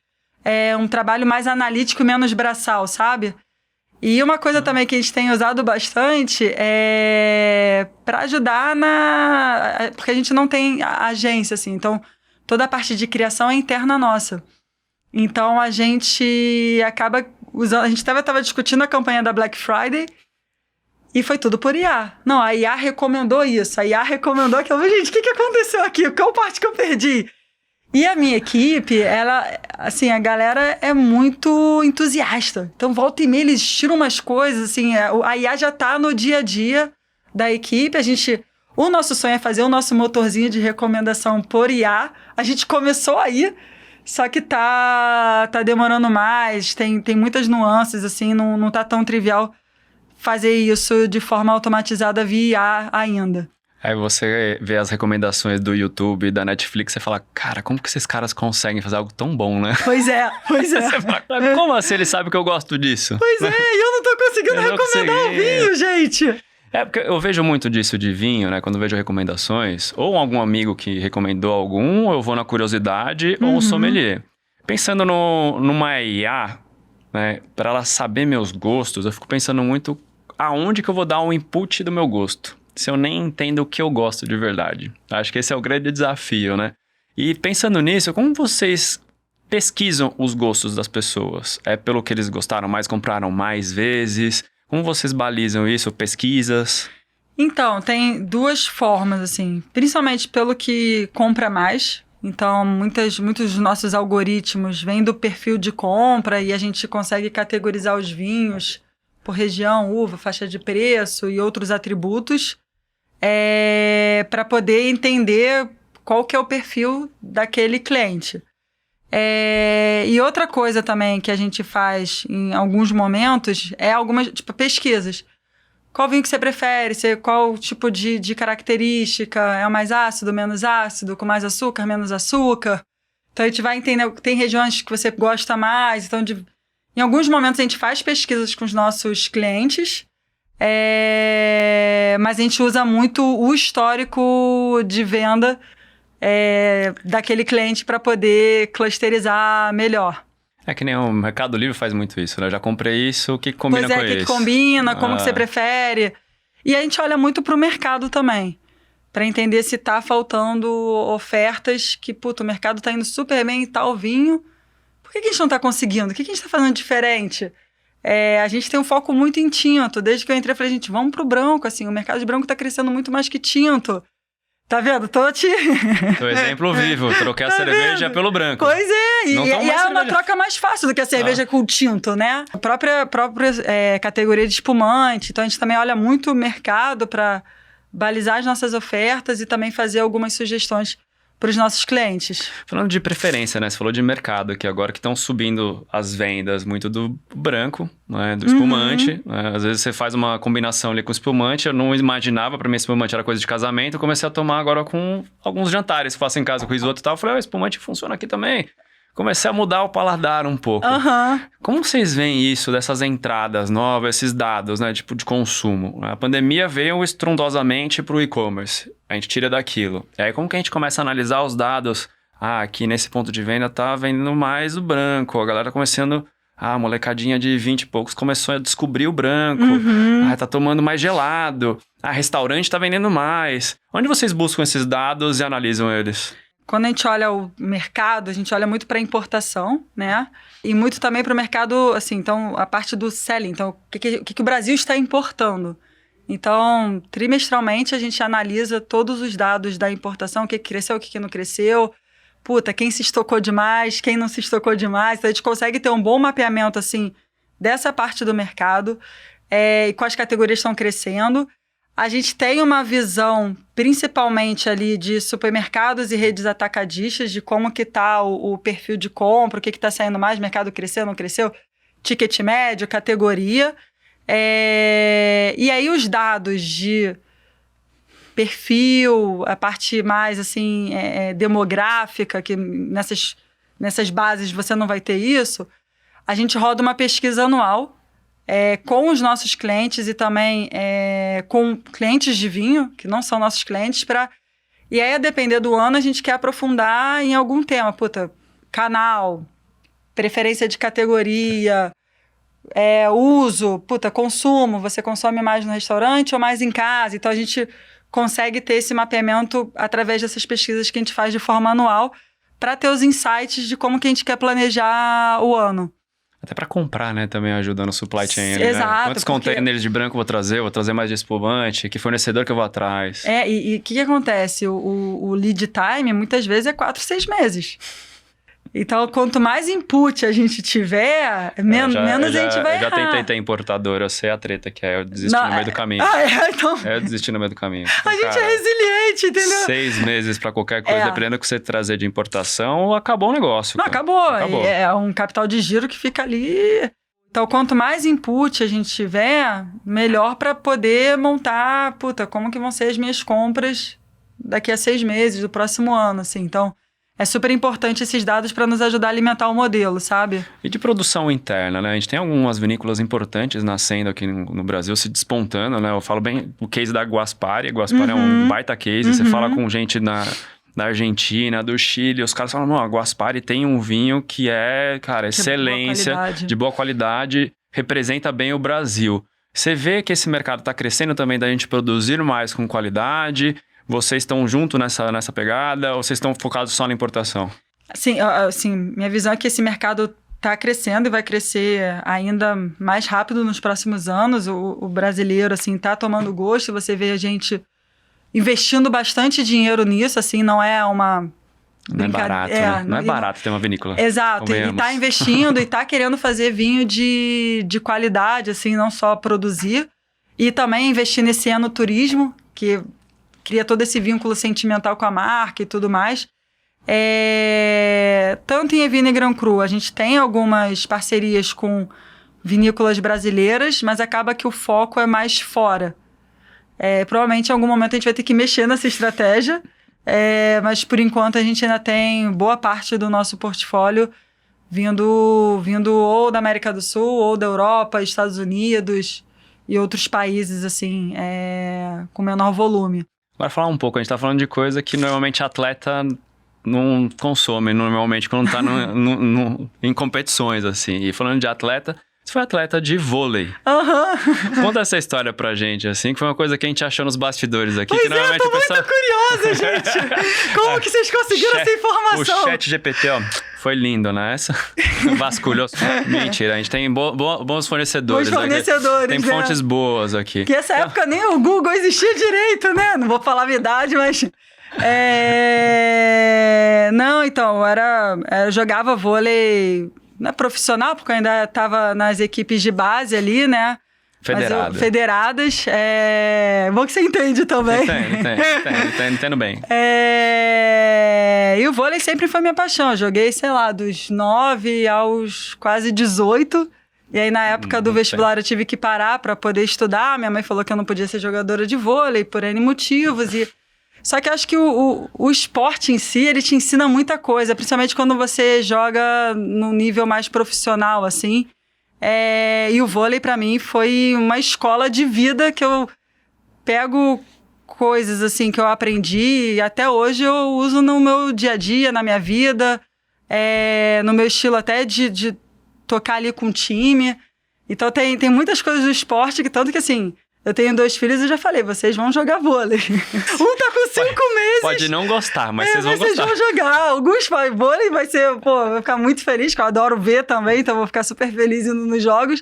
um trabalho mais analítico e menos braçal, sabe? E uma coisa também que a gente tem usado bastante é para ajudar porque a gente não tem agência, assim. Então, toda a parte de criação é interna nossa. Então, a gente acaba usando... A gente estava discutindo a campanha da Black Friday e foi tudo por IA. Não, a IA recomendou isso. A IA recomendou aquilo. Gente, o que aconteceu aqui? Qual parte que eu perdi? E a minha equipe, a galera é muito entusiasta. Então, volta e meia, eles tiram umas coisas, assim, a IA já tá no dia a dia da equipe. O nosso sonho é fazer o nosso motorzinho de recomendação por IA. A gente começou aí, só que tá demorando mais, tem muitas nuances, assim, não tá tão trivial fazer isso de forma automatizada via IA ainda. Aí você vê as recomendações do YouTube e da Netflix, você fala, cara, como que esses caras conseguem fazer algo tão bom, né? Pois é. Você fala, como assim ele sabe que eu gosto disso? Pois é, e eu não tô conseguindo recomendar o vinho, gente. Porque eu vejo muito disso de vinho, né? Quando eu vejo recomendações, ou algum amigo que recomendou algum, ou eu vou na curiosidade, ou um sommelier. Pensando numa IA, né? Para ela saber meus gostos, eu fico pensando muito aonde que eu vou dar o input do meu gosto. Se eu nem entendo o que eu gosto de verdade. Acho que esse é o grande desafio, né? E pensando nisso, como vocês pesquisam os gostos das pessoas? É pelo que eles gostaram mais, compraram mais vezes? Como vocês balizam isso? Pesquisas? Então, tem duas formas, assim. Principalmente pelo que compra mais. Então, muitos dos nossos algoritmos vêm do perfil de compra e a gente consegue categorizar os vinhos por região, uva, faixa de preço e outros atributos, para poder entender qual que é o perfil daquele cliente. E outra coisa também que a gente faz em alguns momentos é algumas pesquisas. Qual vinho que você prefere? Qual tipo de característica? É o mais ácido, menos ácido, com mais açúcar, menos açúcar? Então a gente vai entender, tem regiões que você gosta mais, então em alguns momentos a gente faz pesquisas com os nossos clientes, mas a gente usa muito o histórico de venda daquele cliente para poder clusterizar melhor. É que nem o Mercado Livre faz muito isso, né? Eu já comprei isso, o que combina com isso? Pois é, o que combina, como que você prefere. E a gente olha muito pro mercado também, para entender se tá faltando ofertas que, o mercado tá indo super bem em tal vinho. Por que a gente não tá conseguindo? O que a gente tá fazendo diferente? A gente tem um foco muito em tinto. Desde que eu entrei, eu falei, gente, vamos pro branco, assim, o mercado de branco tá crescendo muito mais que tinto. Tá vendo? Teu exemplo vivo, troquei a cerveja pelo branco. Pois é, e é uma troca mais fácil do que a cerveja com o tinto, né? A própria categoria de espumante, então a gente também olha muito o mercado para balizar as nossas ofertas e também fazer algumas sugestões para os nossos clientes. Falando de preferência, né? Você falou de mercado aqui agora, que estão subindo as vendas muito do branco, né? Do espumante. Né? Às vezes você faz uma combinação ali com espumante. Eu não imaginava, para mim espumante era coisa de casamento. Eu comecei a tomar agora com alguns jantares que faço em casa com o risoto e tal. Eu falei, espumante funciona aqui também. Comecei a mudar o paladar um pouco. Como vocês veem isso, dessas entradas novas, esses dados, né, tipo de consumo? A pandemia veio estrondosamente para o e-commerce. A gente tira daquilo. E aí como que a gente começa a analisar os dados? Aqui nesse ponto de venda tá vendendo more o branco. A galera começando... a molecadinha de 20 e poucos começou a descobrir o branco. Tá tomando mais gelado. Restaurante tá vendendo mais. Onde vocês buscam esses dados e analisam eles? quando a gente olha o mercado, a gente olha muito para importação, né? E muito também para o mercado, assim, então, a parte do selling. Então, o que o Brasil está importando? Então, trimestralmente, a gente analisa todos os dados da importação, o que cresceu, o que não cresceu. Puta, quem se estocou demais, quem não se estocou demais. Então, a gente consegue ter um bom mapeamento, assim, dessa parte do mercado e quais categorias estão crescendo. A gente tem uma visão, principalmente ali, de supermercados e redes atacadistas, de como que está o perfil de compra, o que está saindo mais, mercado cresceu, não cresceu, ticket médio, categoria. E aí os dados de perfil, a parte mais assim, demográfica, que nessas bases você não vai ter isso, a gente roda uma pesquisa anual com os nossos clientes e também com clientes de vinho, que não são nossos clientes, e aí, a depender do ano, a gente quer aprofundar em algum tema. Puta, canal, preferência de categoria, uso, consumo, você consome mais no restaurante ou mais em casa? Então, a gente consegue ter esse mapeamento através dessas pesquisas que a gente faz de forma anual para ter os insights de como que a gente quer planejar o ano. Até para comprar, né? Também ajuda no supply chain. Exato. Né? Quantos containers de branco eu vou trazer mais de espumante, que fornecedor que eu vou atrás. E o que acontece? O lead time, muitas vezes, é 4, 6 meses. Então, quanto mais input a gente tiver, menos a gente vai errar. Eu já tentei ter importador, eu sei a treta que eu desisti no meio do caminho. Então... Eu desisti no meio do caminho. A gente é resiliente, entendeu? 6 meses para qualquer coisa, dependendo do que você trazer de importação, acabou o negócio. Não, acabou. É um capital de giro que fica ali. Então, quanto mais input a gente tiver, melhor para poder montar, como que vão ser as minhas compras daqui a 6 meses, do próximo ano, assim. Então... é super importante esses dados para nos ajudar a alimentar o modelo, sabe? E de produção interna, né? A gente tem algumas vinícolas importantes nascendo aqui no Brasil, se despontando, né? Eu falo bem o case da Guaspari. A Guaspari é um baita case. Você fala com gente da Argentina, do Chile, os caras falam, não, a Guaspari tem um vinho que é, cara, excelência, de boa qualidade, representa bem o Brasil. Você vê que esse mercado está crescendo também da gente produzir mais com qualidade. Vocês estão junto nessa pegada ou vocês estão focados só na importação? Sim, minha visão é que esse mercado está crescendo e vai crescer ainda mais rápido nos próximos anos. O brasileiro, assim, está tomando gosto. Você vê a gente investindo bastante dinheiro nisso, assim, não é uma... Não é barato, né? Não é barato ter uma vinícola. Exato, e está investindo e está querendo fazer vinho de qualidade, assim, não só produzir. E também investir nesse enoturismo, que... cria todo esse vínculo sentimental com a marca e tudo mais. Tanto em Evina e Gran Cru, a gente tem algumas parcerias com vinícolas brasileiras, mas acaba que o foco é mais fora. Provavelmente em algum momento a gente vai ter que mexer nessa estratégia, mas por enquanto a gente ainda tem boa parte do nosso portfólio vindo ou da América do Sul, ou da Europa, Estados Unidos e outros países assim, com menor volume. Agora falar um pouco, a gente tá falando de coisa que normalmente atleta não consome, normalmente quando tá em competições, assim. E falando de atleta, você foi atleta de vôlei. Conta essa história pra gente, assim, que foi uma coisa que a gente achou nos bastidores aqui. Pois que normalmente eu tô muito curiosa, gente. Como que vocês conseguiram essa informação? O chat GPT, foi lindo, né? Essa vasculhou. Mentira, a gente tem bons fornecedores. Bons fornecedores, aqui. Tem fontes boas aqui. Que nessa época nem o Google existia direito, né? Não vou falar a verdade, mas... Não, então, eu jogava vôlei... Não é profissional, porque eu ainda estava nas equipes de base ali, né? Federadas. Bom que você entende também. Entendo bem. E o vôlei sempre foi minha paixão. Eu joguei, sei lá, dos 9 aos quase 18. E aí, na época do vestibular, eu tive que parar para poder estudar. Minha mãe falou que eu não podia ser jogadora de vôlei por N motivos. Só que eu acho que o esporte em si, ele te ensina muita coisa, principalmente quando você joga num nível mais profissional, assim. E o vôlei, pra mim, foi uma escola de vida que eu pego coisas, assim, que eu aprendi e até hoje eu uso no meu dia a dia, na minha vida, no meu estilo até de tocar ali com o time. Então, tem muitas coisas do esporte que tanto que, assim... Eu tenho 2 filhos e já falei, vocês vão jogar vôlei. Um tá com 5 meses. Pode não gostar, mas vocês vão Vocês gostar. vão jogar. Alguns vôlei vai ser, vou ficar muito feliz, que eu adoro ver também, então vou ficar super feliz indo nos jogos.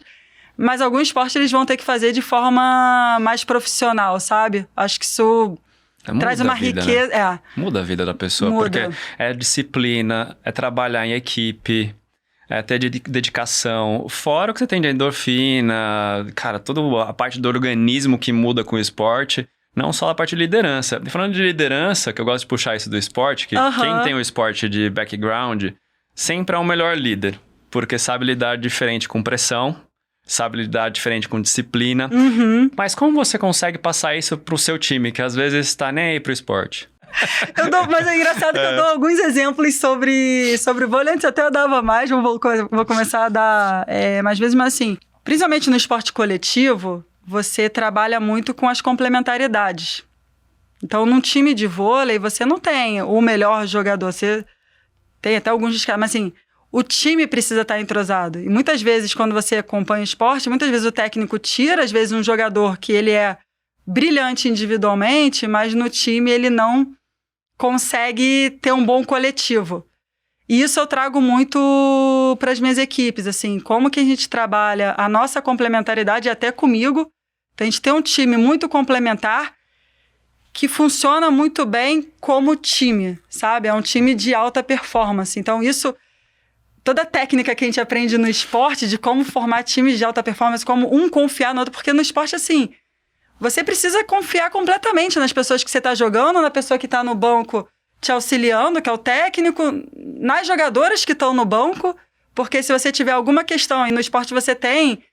Mas alguns esportes eles vão ter que fazer de forma mais profissional, sabe? Acho que isso traz uma riqueza. Né? Muda a vida da pessoa, Muda. porque é disciplina, é trabalhar em equipe, é ter dedicação. Fora o que você tem de endorfina, cara, toda a parte do organismo que muda com o esporte, não só a parte de liderança. E falando de liderança, que eu gosto de puxar isso do esporte, que quem tem o esporte de background sempre é o melhor líder, porque sabe lidar diferente com pressão, sabe lidar diferente com disciplina. Mas como você consegue passar isso pro seu time, que às vezes tá nem aí pro esporte? Mas é engraçado que eu dou alguns exemplos sobre vôlei. Antes até eu dava mais, vou começar a dar mais vezes, mas assim, principalmente no esporte coletivo, você trabalha muito com as complementaridades. Então, num time de vôlei, você não tem o melhor jogador, você tem até alguns descasos, mas assim, o time precisa estar entrosado. E muitas vezes, quando você acompanha o esporte, muitas vezes o técnico tira, às vezes, um jogador que ele é brilhante individualmente, mas no time ele não consegue ter um bom coletivo. E isso eu trago muito para as minhas equipes, assim, como que a gente trabalha a nossa complementaridade até comigo. Então, a gente tem um time muito complementar que funciona muito bem como time, sabe? É um time de alta performance. Então, isso... Toda a técnica que a gente aprende no esporte de como formar times de alta performance, como um confiar no outro, porque no esporte, assim, você precisa confiar completamente nas pessoas que você está jogando, na pessoa que está no banco te auxiliando, que é o técnico, nas jogadoras que estão no banco, porque se você tiver alguma questão, e no esporte você tem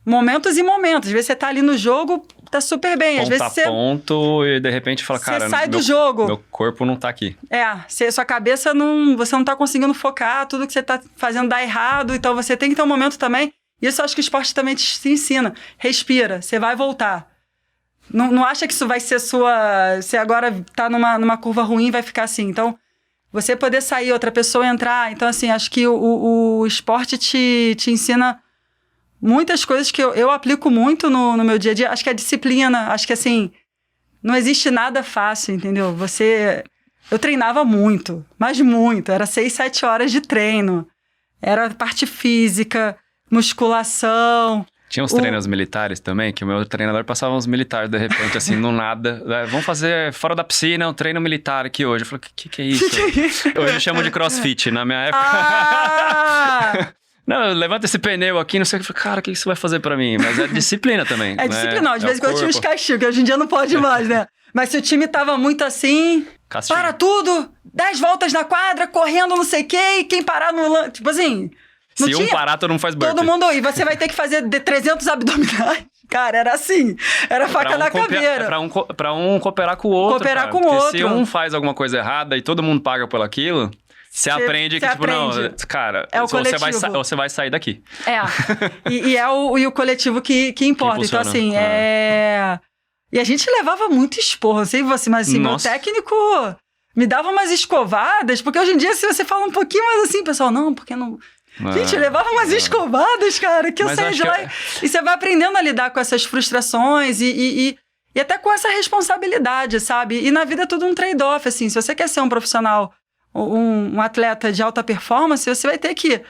momentos e momentos, às vezes você está ali no jogo, tá super bem, às vezes você... ponto e de repente fala, cara, sai do jogo. Meu corpo não tá aqui. Sua cabeça não... Você não tá conseguindo focar, tudo que você tá fazendo dá errado, então você tem que ter um momento também. Isso eu acho que o esporte também te ensina. Respira, você vai voltar. Não acha que isso vai ser sua... Você agora tá numa curva ruim, vai ficar assim. Então, você poder sair, outra pessoa entrar. Então, assim, acho que o esporte te ensina muitas coisas que eu aplico muito no meu dia a dia. Acho que a disciplina, acho que assim, não existe nada fácil, entendeu? Eu treinava muito, mas muito. Era 6, 7 horas de treino. Era parte física, musculação. Tinha uns treinos militares também, que o meu treinador passava uns militares, de repente, assim, no nada. Vamos fazer fora da piscina um treino militar aqui hoje. Eu falei, o que é isso? Hoje eu chamo de crossfit, na minha época... Não, levanta esse pneu aqui, não sei o que. Eu falei, cara, o que isso vai fazer pra mim? Mas é disciplina também. É disciplina, não. Às vezes eu tinha uns castigos, que hoje em dia não pode mais, né? Mas se o time tava muito assim, Castigo. Para tudo, 10 voltas na quadra, correndo não sei o quê, e quem parar no... Tipo assim... Se um parar, todo mundo faz burpee. Todo mundo... E você vai ter que fazer 300 abdominais. Cara, era assim. Era faca na caveira. Pra um cooperar com o outro. Cooperar cara. com o Porque outro. Se um faz alguma coisa errada e todo mundo paga por aquilo... Você aprende que, tipo, não, cara, é o você vai sair daqui. E o coletivo que importa. Então, assim, E a gente levava muito esporro, não sei você, mas assim, meu técnico me dava umas escovadas, porque hoje em dia, se você fala um pouquinho mais assim, pessoal, não, porque não... Gente, levava umas escovadas, cara, que eu saía de lá e você vai aprendendo a lidar com essas frustrações e até com essa responsabilidade, sabe? E na vida é tudo um trade-off, assim, se você quer ser um profissional... Um atleta de alta performance, você vai ter que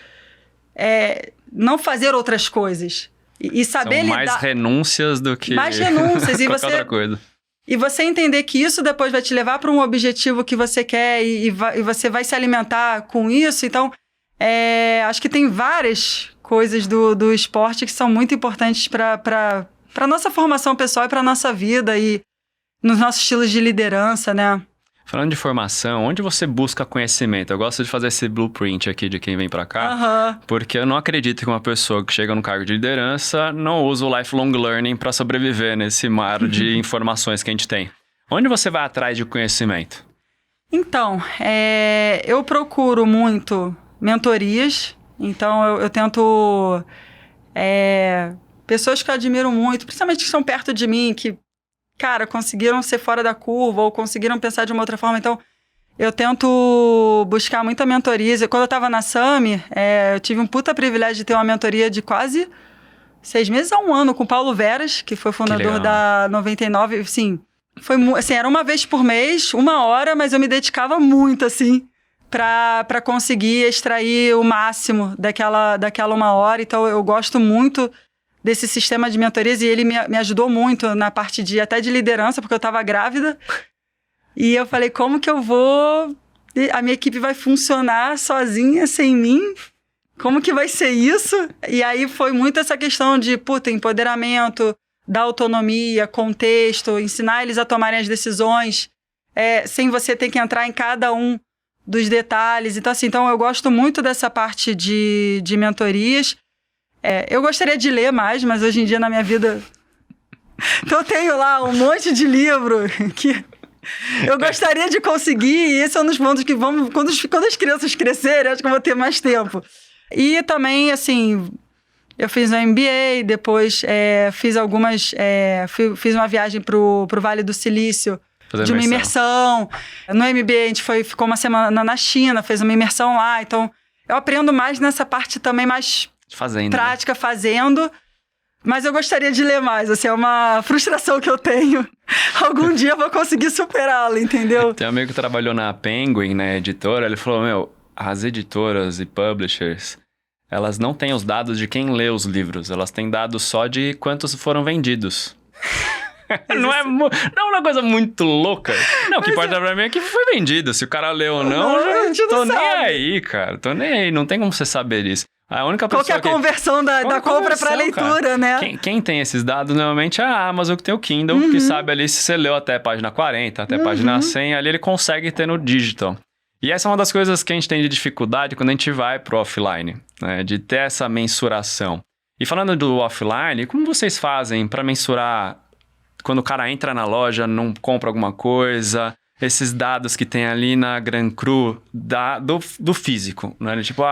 não fazer outras coisas. E saber lidar... mais renúncias do que... Mais renúncias. qualquer outra coisa. E você entender que isso depois vai te levar para um objetivo que você quer e você vai se alimentar com isso. Então, acho que tem várias coisas do esporte que são muito importantes para a nossa formação pessoal e para a nossa vida e nos nossos estilos de liderança, né? Falando de formação, onde você busca conhecimento? Eu gosto de fazer esse blueprint aqui de quem vem pra cá, porque eu não acredito que uma pessoa que chega no cargo de liderança não usa o lifelong learning para sobreviver nesse mar de informações que a gente tem. Onde você vai atrás de conhecimento? Então, eu procuro muito mentorias, então eu tento... pessoas que eu admiro muito, principalmente que estão perto de mim, que cara, conseguiram ser fora da curva ou conseguiram pensar de uma outra forma. Então, eu tento buscar muita mentoria. Quando eu estava na SAMI, eu tive um puta privilégio de ter uma mentoria de quase 6 meses a 1 ano com o Paulo Veras, que foi fundador legal. da 99. Assim, assim, era uma vez por mês, 1 hora, mas eu me dedicava muito, assim, para conseguir extrair o máximo daquela 1 hora. Então, eu gosto muito desse sistema de mentorias e ele me ajudou muito na parte até de liderança, porque eu estava grávida. E eu falei, como que eu vou... A minha equipe vai funcionar sozinha, sem mim? Como que vai ser isso? E aí foi muito essa questão de, empoderamento, da autonomia, contexto, ensinar eles a tomarem as decisões, sem você ter que entrar em cada um dos detalhes. Então, assim, eu gosto muito dessa parte de mentorias. Eu gostaria de ler mais, mas hoje em dia na minha vida... Então eu tenho lá um monte de livro que... Eu gostaria de conseguir, e esse é um dos pontos que quando as crianças crescerem, acho que eu vou ter mais tempo. E também, assim, eu fiz um MBA, depois fiz fiz uma viagem pro Vale do Silício, de uma imersão. No MBA, a gente ficou uma semana na China, fez uma imersão lá. Então, eu aprendo mais nessa parte também mais prática, fazendo. Mas eu gostaria de ler mais, assim, é uma frustração que eu tenho. Algum dia eu vou conseguir superá-la, entendeu? Tem um amigo que trabalhou na Penguin, né, editora, ele falou, as editoras e publishers, elas não têm os dados de quem lê os livros, elas têm dados só de quantos foram vendidos. Não é uma coisa muito louca. Não, o que importa pra mim é que foi vendido. Se o cara leu ou não, eu tô nem aí, cara. Tô nem aí, não tem como você saber isso. A única pessoa Qual que é a conversão da compra para leitura, cara, né? Quem tem esses dados, normalmente, é a Amazon, que tem o Kindle, que sabe ali se você leu até a página 40, até a página 100, ali ele consegue ter no digital. E essa é uma das coisas que a gente tem de dificuldade quando a gente vai pro offline, né? De ter essa mensuração. E falando do offline, como vocês fazem para mensurar quando o cara entra na loja, não compra alguma coisa... Esses dados que tem ali na Grand Cru do físico, né? Tipo,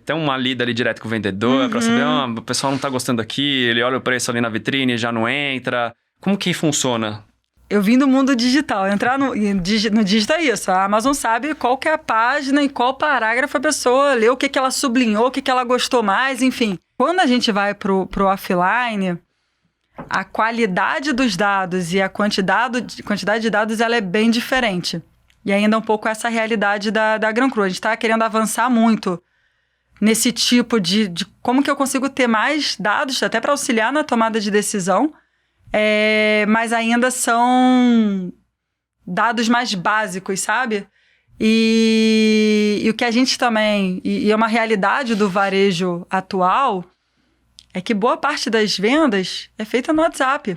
tem uma lida ali direto com o vendedor, pra saber, o pessoal não tá gostando aqui, ele olha o preço ali na vitrine e já não entra. Como que funciona? Eu vim do mundo digital, entrar no digital é isso, a Amazon sabe qual que é a página e qual parágrafo a pessoa leu, o que ela sublinhou, o que ela gostou mais, enfim. Quando a gente vai pro offline... A qualidade dos dados e a quantidade de dados, ela é bem diferente. E ainda um pouco essa realidade da Grand Cru. A gente está querendo avançar muito nesse tipo de como que eu consigo ter mais dados, até para auxiliar na tomada de decisão, mas ainda são dados mais básicos, sabe? E o que a gente também... E é uma realidade do varejo atual... É que boa parte das vendas é feita no WhatsApp.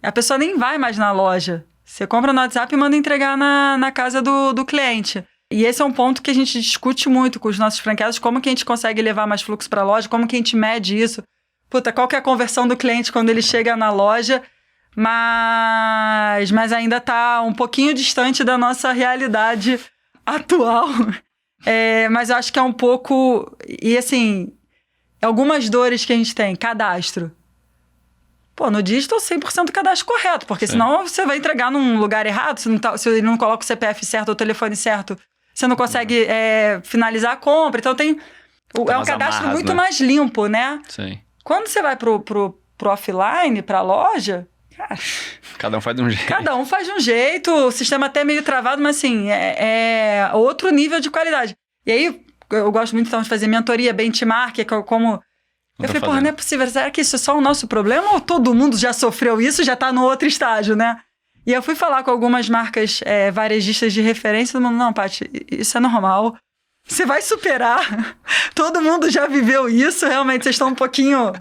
A pessoa nem vai mais na loja. Você compra no WhatsApp e manda entregar na casa do cliente. E esse é um ponto que a gente discute muito com os nossos franqueados, como que a gente consegue levar mais fluxo para a loja, como que a gente mede isso. Qual que é a conversão do cliente quando ele chega na loja, mas ainda está um pouquinho distante da nossa realidade atual. Mas eu acho que é um pouco... E assim... Algumas dores que a gente tem, cadastro. No digital, 100% cadastro correto, porque senão você vai entregar num lugar errado, se ele não coloca o CPF certo ou o telefone certo, você não consegue finalizar a compra. Então é um cadastro muito mais limpo, né? Sim. Quando você vai pro offline, pra loja, cara... Cada um faz de um jeito. Cada um faz de um jeito, o sistema até meio travado, mas assim, é outro nível de qualidade. E aí... Eu gosto muito então, de fazer mentoria, benchmark, como... Eu falei, não é possível, será que isso é só o nosso problema ou todo mundo já sofreu isso, já está no outro estágio, né? E eu fui falar com algumas marcas varejistas de referência, todo mundo, não, Paty, isso é normal, você vai superar, todo mundo já viveu isso, realmente, vocês estão um pouquinho...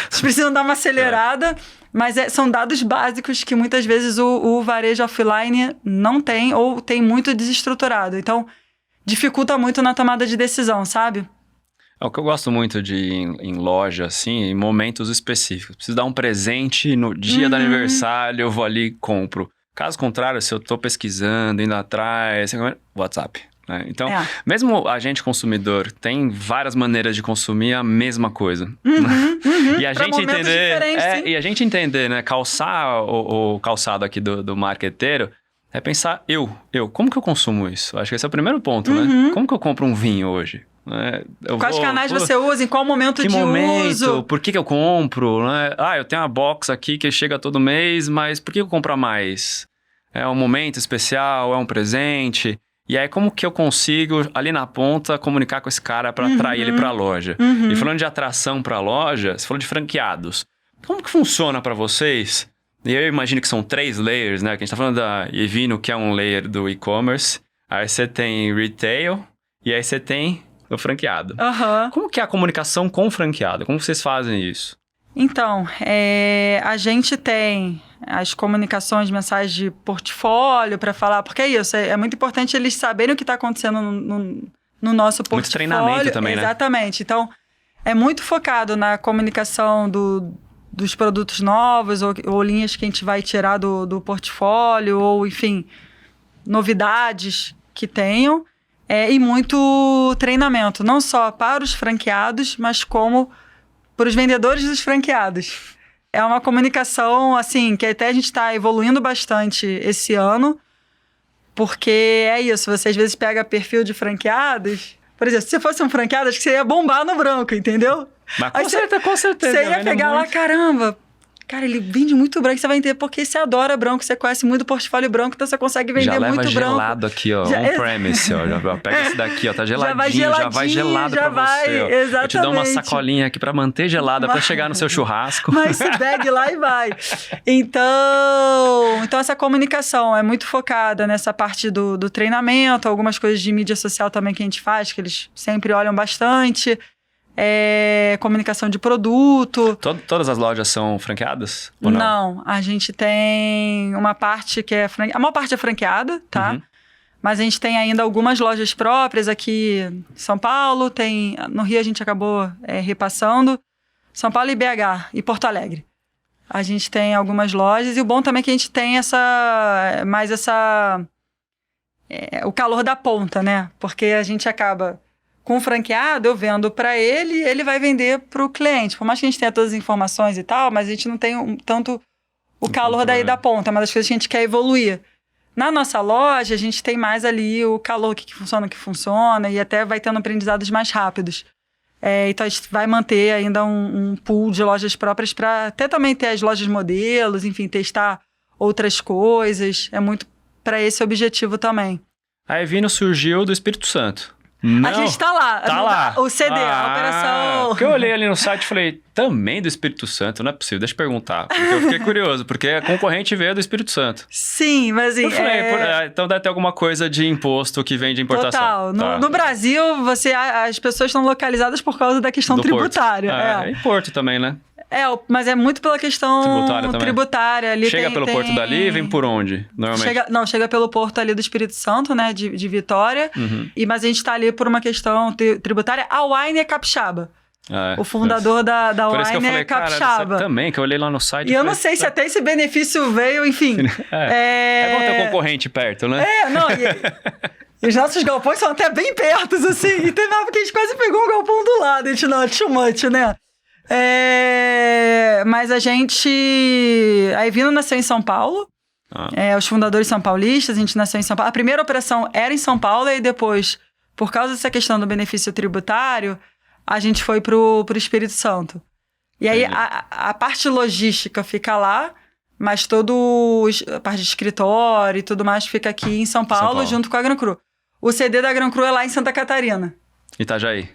Vocês precisam dar uma acelerada, mas são dados básicos que muitas vezes o varejo offline não tem ou tem muito desestruturado, então... dificulta muito na tomada de decisão, sabe? O que eu gosto muito de ir em loja, assim, em momentos específicos. Preciso dar um presente no dia do aniversário, eu vou ali e compro. Caso contrário, se eu tô pesquisando, indo atrás, WhatsApp. Né? Então, mesmo a gente consumidor tem várias maneiras de consumir a mesma coisa. E a gente entender... e a gente entender, né? Calçar o calçado aqui do marqueteiro... É pensar, como que eu consumo isso? Acho que esse é o primeiro ponto, né? Como que eu compro um vinho hoje? né? Quais canais você usa, em qual momento que de momento? uso? Por que eu compro? Né? Eu tenho uma box aqui que chega todo mês, mas por que eu compro a mais? É um momento especial? É um presente? E aí, como que eu consigo, ali na ponta, comunicar com esse cara para atrair ele para a loja? E falando de atração para a loja, você falou de franqueados. Como que funciona para vocês? E eu imagino que são 3 layers, né? Que a gente tá falando da Evino, que é um layer do e-commerce. Aí você tem retail e aí você tem o franqueado. Como que é a comunicação com o franqueado? Como vocês fazem isso? Então, a gente tem as comunicações, mensagens de portfólio para falar, porque é isso, é muito importante eles saberem o que está acontecendo no nosso portfólio. Muito treinamento também, né? Exatamente. Então, é muito focado na comunicação dos produtos novos ou linhas que a gente vai tirar do portfólio, ou, enfim, novidades que tenham, e muito treinamento, não só para os franqueados, mas como para os vendedores dos franqueados. É uma comunicação, assim, que até a gente está evoluindo bastante esse ano, porque é isso, você às vezes pega perfil de franqueados, por exemplo, se você fosse um franqueado, acho que você ia bombar no branco, entendeu? Mas com certeza. Você ia pegar lá, caramba, cara, ele vende muito branco, você vai entender porque você adora branco, você conhece muito o portfólio branco, então você consegue vender muito branco. Já leva gelado aqui, ó, on-premise, ó, já pega esse daqui, ó, tá geladinho, já vai gelado pra você, ó. Exatamente. Eu te dou uma sacolinha aqui pra manter gelada, pra chegar no seu churrasco. Mas esse bag lá e vai. Então essa comunicação é muito focada nessa parte do treinamento, algumas coisas de mídia social também que a gente faz, que eles sempre olham bastante. Comunicação de produto. Todas as lojas são franqueadas? Ou não, a gente tem uma parte que é franqueada. A maior parte é franqueada, tá? Mas a gente tem ainda algumas lojas próprias aqui em São Paulo. No Rio a gente acabou repassando. São Paulo e BH e Porto Alegre. A gente tem algumas lojas. E o bom também é que a gente tem o calor da ponta, né? Porque a gente acaba... Com o franqueado, eu vendo para ele e ele vai vender para o cliente. Por mais que a gente tenha todas as informações e tal, mas a gente não tem tanto o calor daí da ponta. É uma das coisas que a gente quer evoluir. Na nossa loja, a gente tem mais ali o calor, o que funciona, e até vai tendo aprendizados mais rápidos. Então, a gente vai manter ainda um pool de lojas próprias para até também ter as lojas modelos, enfim, testar outras coisas. É muito para esse objetivo também. A Evino surgiu do Espírito Santo. A gente tá lá. Tá lá. O CD, a operação... Porque eu olhei ali no site e falei, também do Espírito Santo? Não é possível, deixa eu perguntar. Porque eu fiquei curioso, porque a concorrente veio do Espírito Santo. Sim, mas assim... Eu falei, então deve ter alguma coisa de imposto que vem de importação. Total. Tá. No Brasil, as pessoas estão localizadas por causa da questão tributária. E Porto também, né? Mas é muito pela questão tributária. Ali chega pelo porto dali e vem por onde, normalmente? Chega pelo porto ali do Espírito Santo, né, de Vitória. Mas a gente tá ali por uma questão tributária. A Wine é capixaba. O fundador da por isso que eu Wine falei, é capixaba. Cara, também, que eu olhei lá no site. E eu não sei se até esse benefício veio, enfim. É bom ter um concorrente perto, né? E os nossos galpões são até bem perto, assim. E teve uma época que a gente quase pegou um galpão do lado. A gente não, too much, né? Mas a Evino nasceu em São Paulo. Os fundadores são paulistas, a gente nasceu em São Paulo. A primeira operação era em São Paulo e depois, por causa dessa questão do benefício tributário, a gente foi pro Espírito Santo. E aí a parte logística fica lá, mas a parte de escritório e tudo mais fica aqui em São Paulo, junto com a Gran Cru. O CD da Gran Cru é lá em Santa Catarina. Itajaí.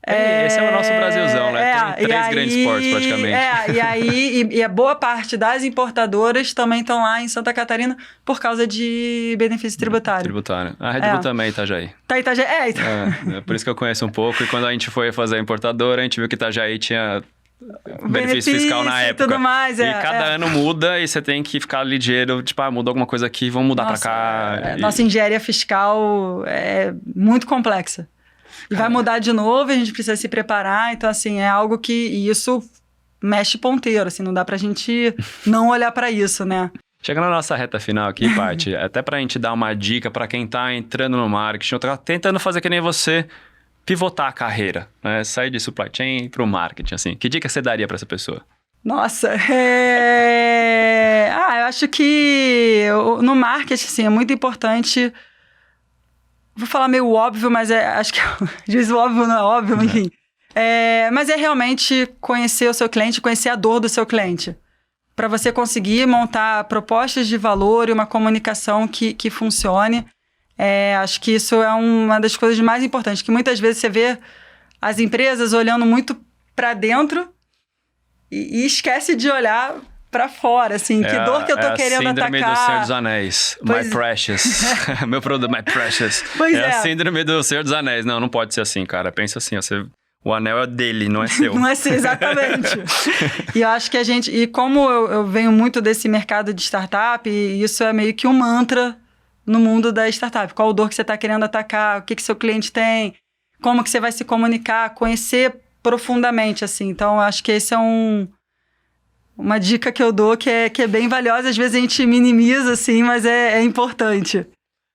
Esse é o nosso Brasilzão, né? Tem 3 grandes portos, praticamente. E a boa parte das importadoras também estão lá em Santa Catarina por causa de benefício tributário. A Red Bull também é Itajaí. Itajaí. É por isso que eu conheço um pouco. E quando a gente foi fazer a importadora, a gente viu que Itajaí tinha benefício fiscal na época. Tudo mais, e cada ano muda e você tem que ficar ligeiro. Tipo, mudou alguma coisa aqui, vamos mudar pra cá. Nossa engenharia fiscal é muito complexa. E vai mudar de novo, a gente precisa se preparar. Então, assim, é algo que... E isso mexe ponteiro, assim, não dá pra gente não olhar pra isso, né? Chegando na nossa reta final aqui, Paty, até pra gente dar uma dica pra quem tá entrando no marketing, ou tá tentando fazer que nem você, pivotar a carreira, né? Sair de supply chain pro marketing, assim. Que dica você daria pra essa pessoa? Nossa, eu acho que no marketing, assim, é muito importante... Vou falar meio óbvio, mas acho que às vezes o óbvio não é óbvio, enfim. Mas é realmente conhecer o seu cliente, conhecer a dor do seu cliente. Para você conseguir montar propostas de valor e uma comunicação que funcione. Acho que isso é uma das coisas mais importantes, que muitas vezes você vê as empresas olhando muito para dentro e esquece de olhar para fora, assim, que dor que eu tô querendo atacar. É a síndrome do Senhor dos Anéis. My Precious. Meu produto, My Precious. Pois a síndrome do Senhor dos Anéis. Não pode ser assim, cara. Pensa assim, o anel é dele, não é seu. Não é seu, exatamente. E eu acho que e como eu venho muito desse mercado de startup, e isso é meio que um mantra no mundo da startup. Qual o dor que você está querendo atacar, o que seu cliente tem, como que você vai se comunicar, conhecer profundamente, assim. Então, eu acho que esse é uma dica que eu dou que é bem valiosa. Às vezes a gente minimiza, assim, mas é importante.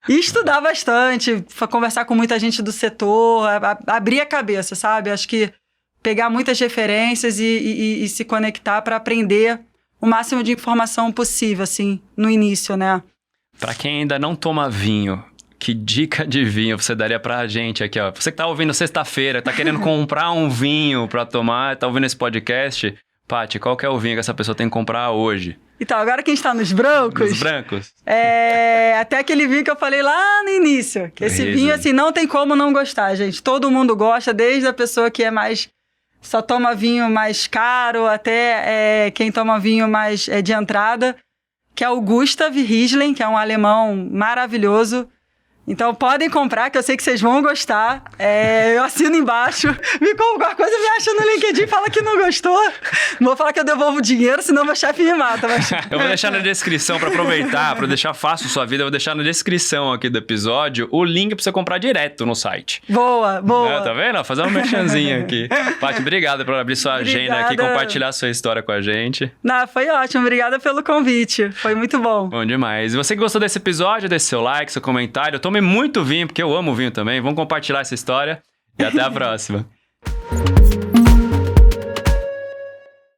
E estudar bastante, conversar com muita gente do setor, abrir a cabeça, sabe? Acho que pegar muitas referências e se conectar para aprender o máximo de informação possível, assim, no início, né? Para quem ainda não toma vinho, que dica de vinho você daria pra gente aqui, ó? Você que tá ouvindo sexta-feira, tá querendo comprar um vinho pra tomar, tá ouvindo esse podcast... Paty, qual que é o vinho que essa pessoa tem que comprar hoje? Então, agora que a gente tá nos brancos... Nos brancos? Até aquele vinho que eu falei lá no início. Que esse vinho, assim, não tem como não gostar, gente. Todo mundo gosta, desde a pessoa que só toma vinho mais caro, até quem toma vinho mais de entrada, que é o Gustav Riesling, que é um alemão maravilhoso. Então, podem comprar, que eu sei que vocês vão gostar. Eu assino embaixo. Qualquer coisa me acha no LinkedIn e fala que não gostou. Não vou falar que eu devolvo o dinheiro, senão meu chefe me mata. Mas... Eu vou deixar na descrição, para aproveitar, para deixar fácil sua vida, eu vou deixar na descrição aqui do episódio o link para você comprar direto no site. Boa. Tá vendo? Fazer um merchanzinho aqui. Paty, obrigado por abrir sua agenda aqui e compartilhar sua história com a gente. Não, foi ótimo. Obrigada pelo convite. Foi muito bom. Bom demais. E você que gostou desse episódio, deixe seu like, seu comentário. Tome muito vinho, porque eu amo vinho também. Vamos compartilhar essa história e até a próxima.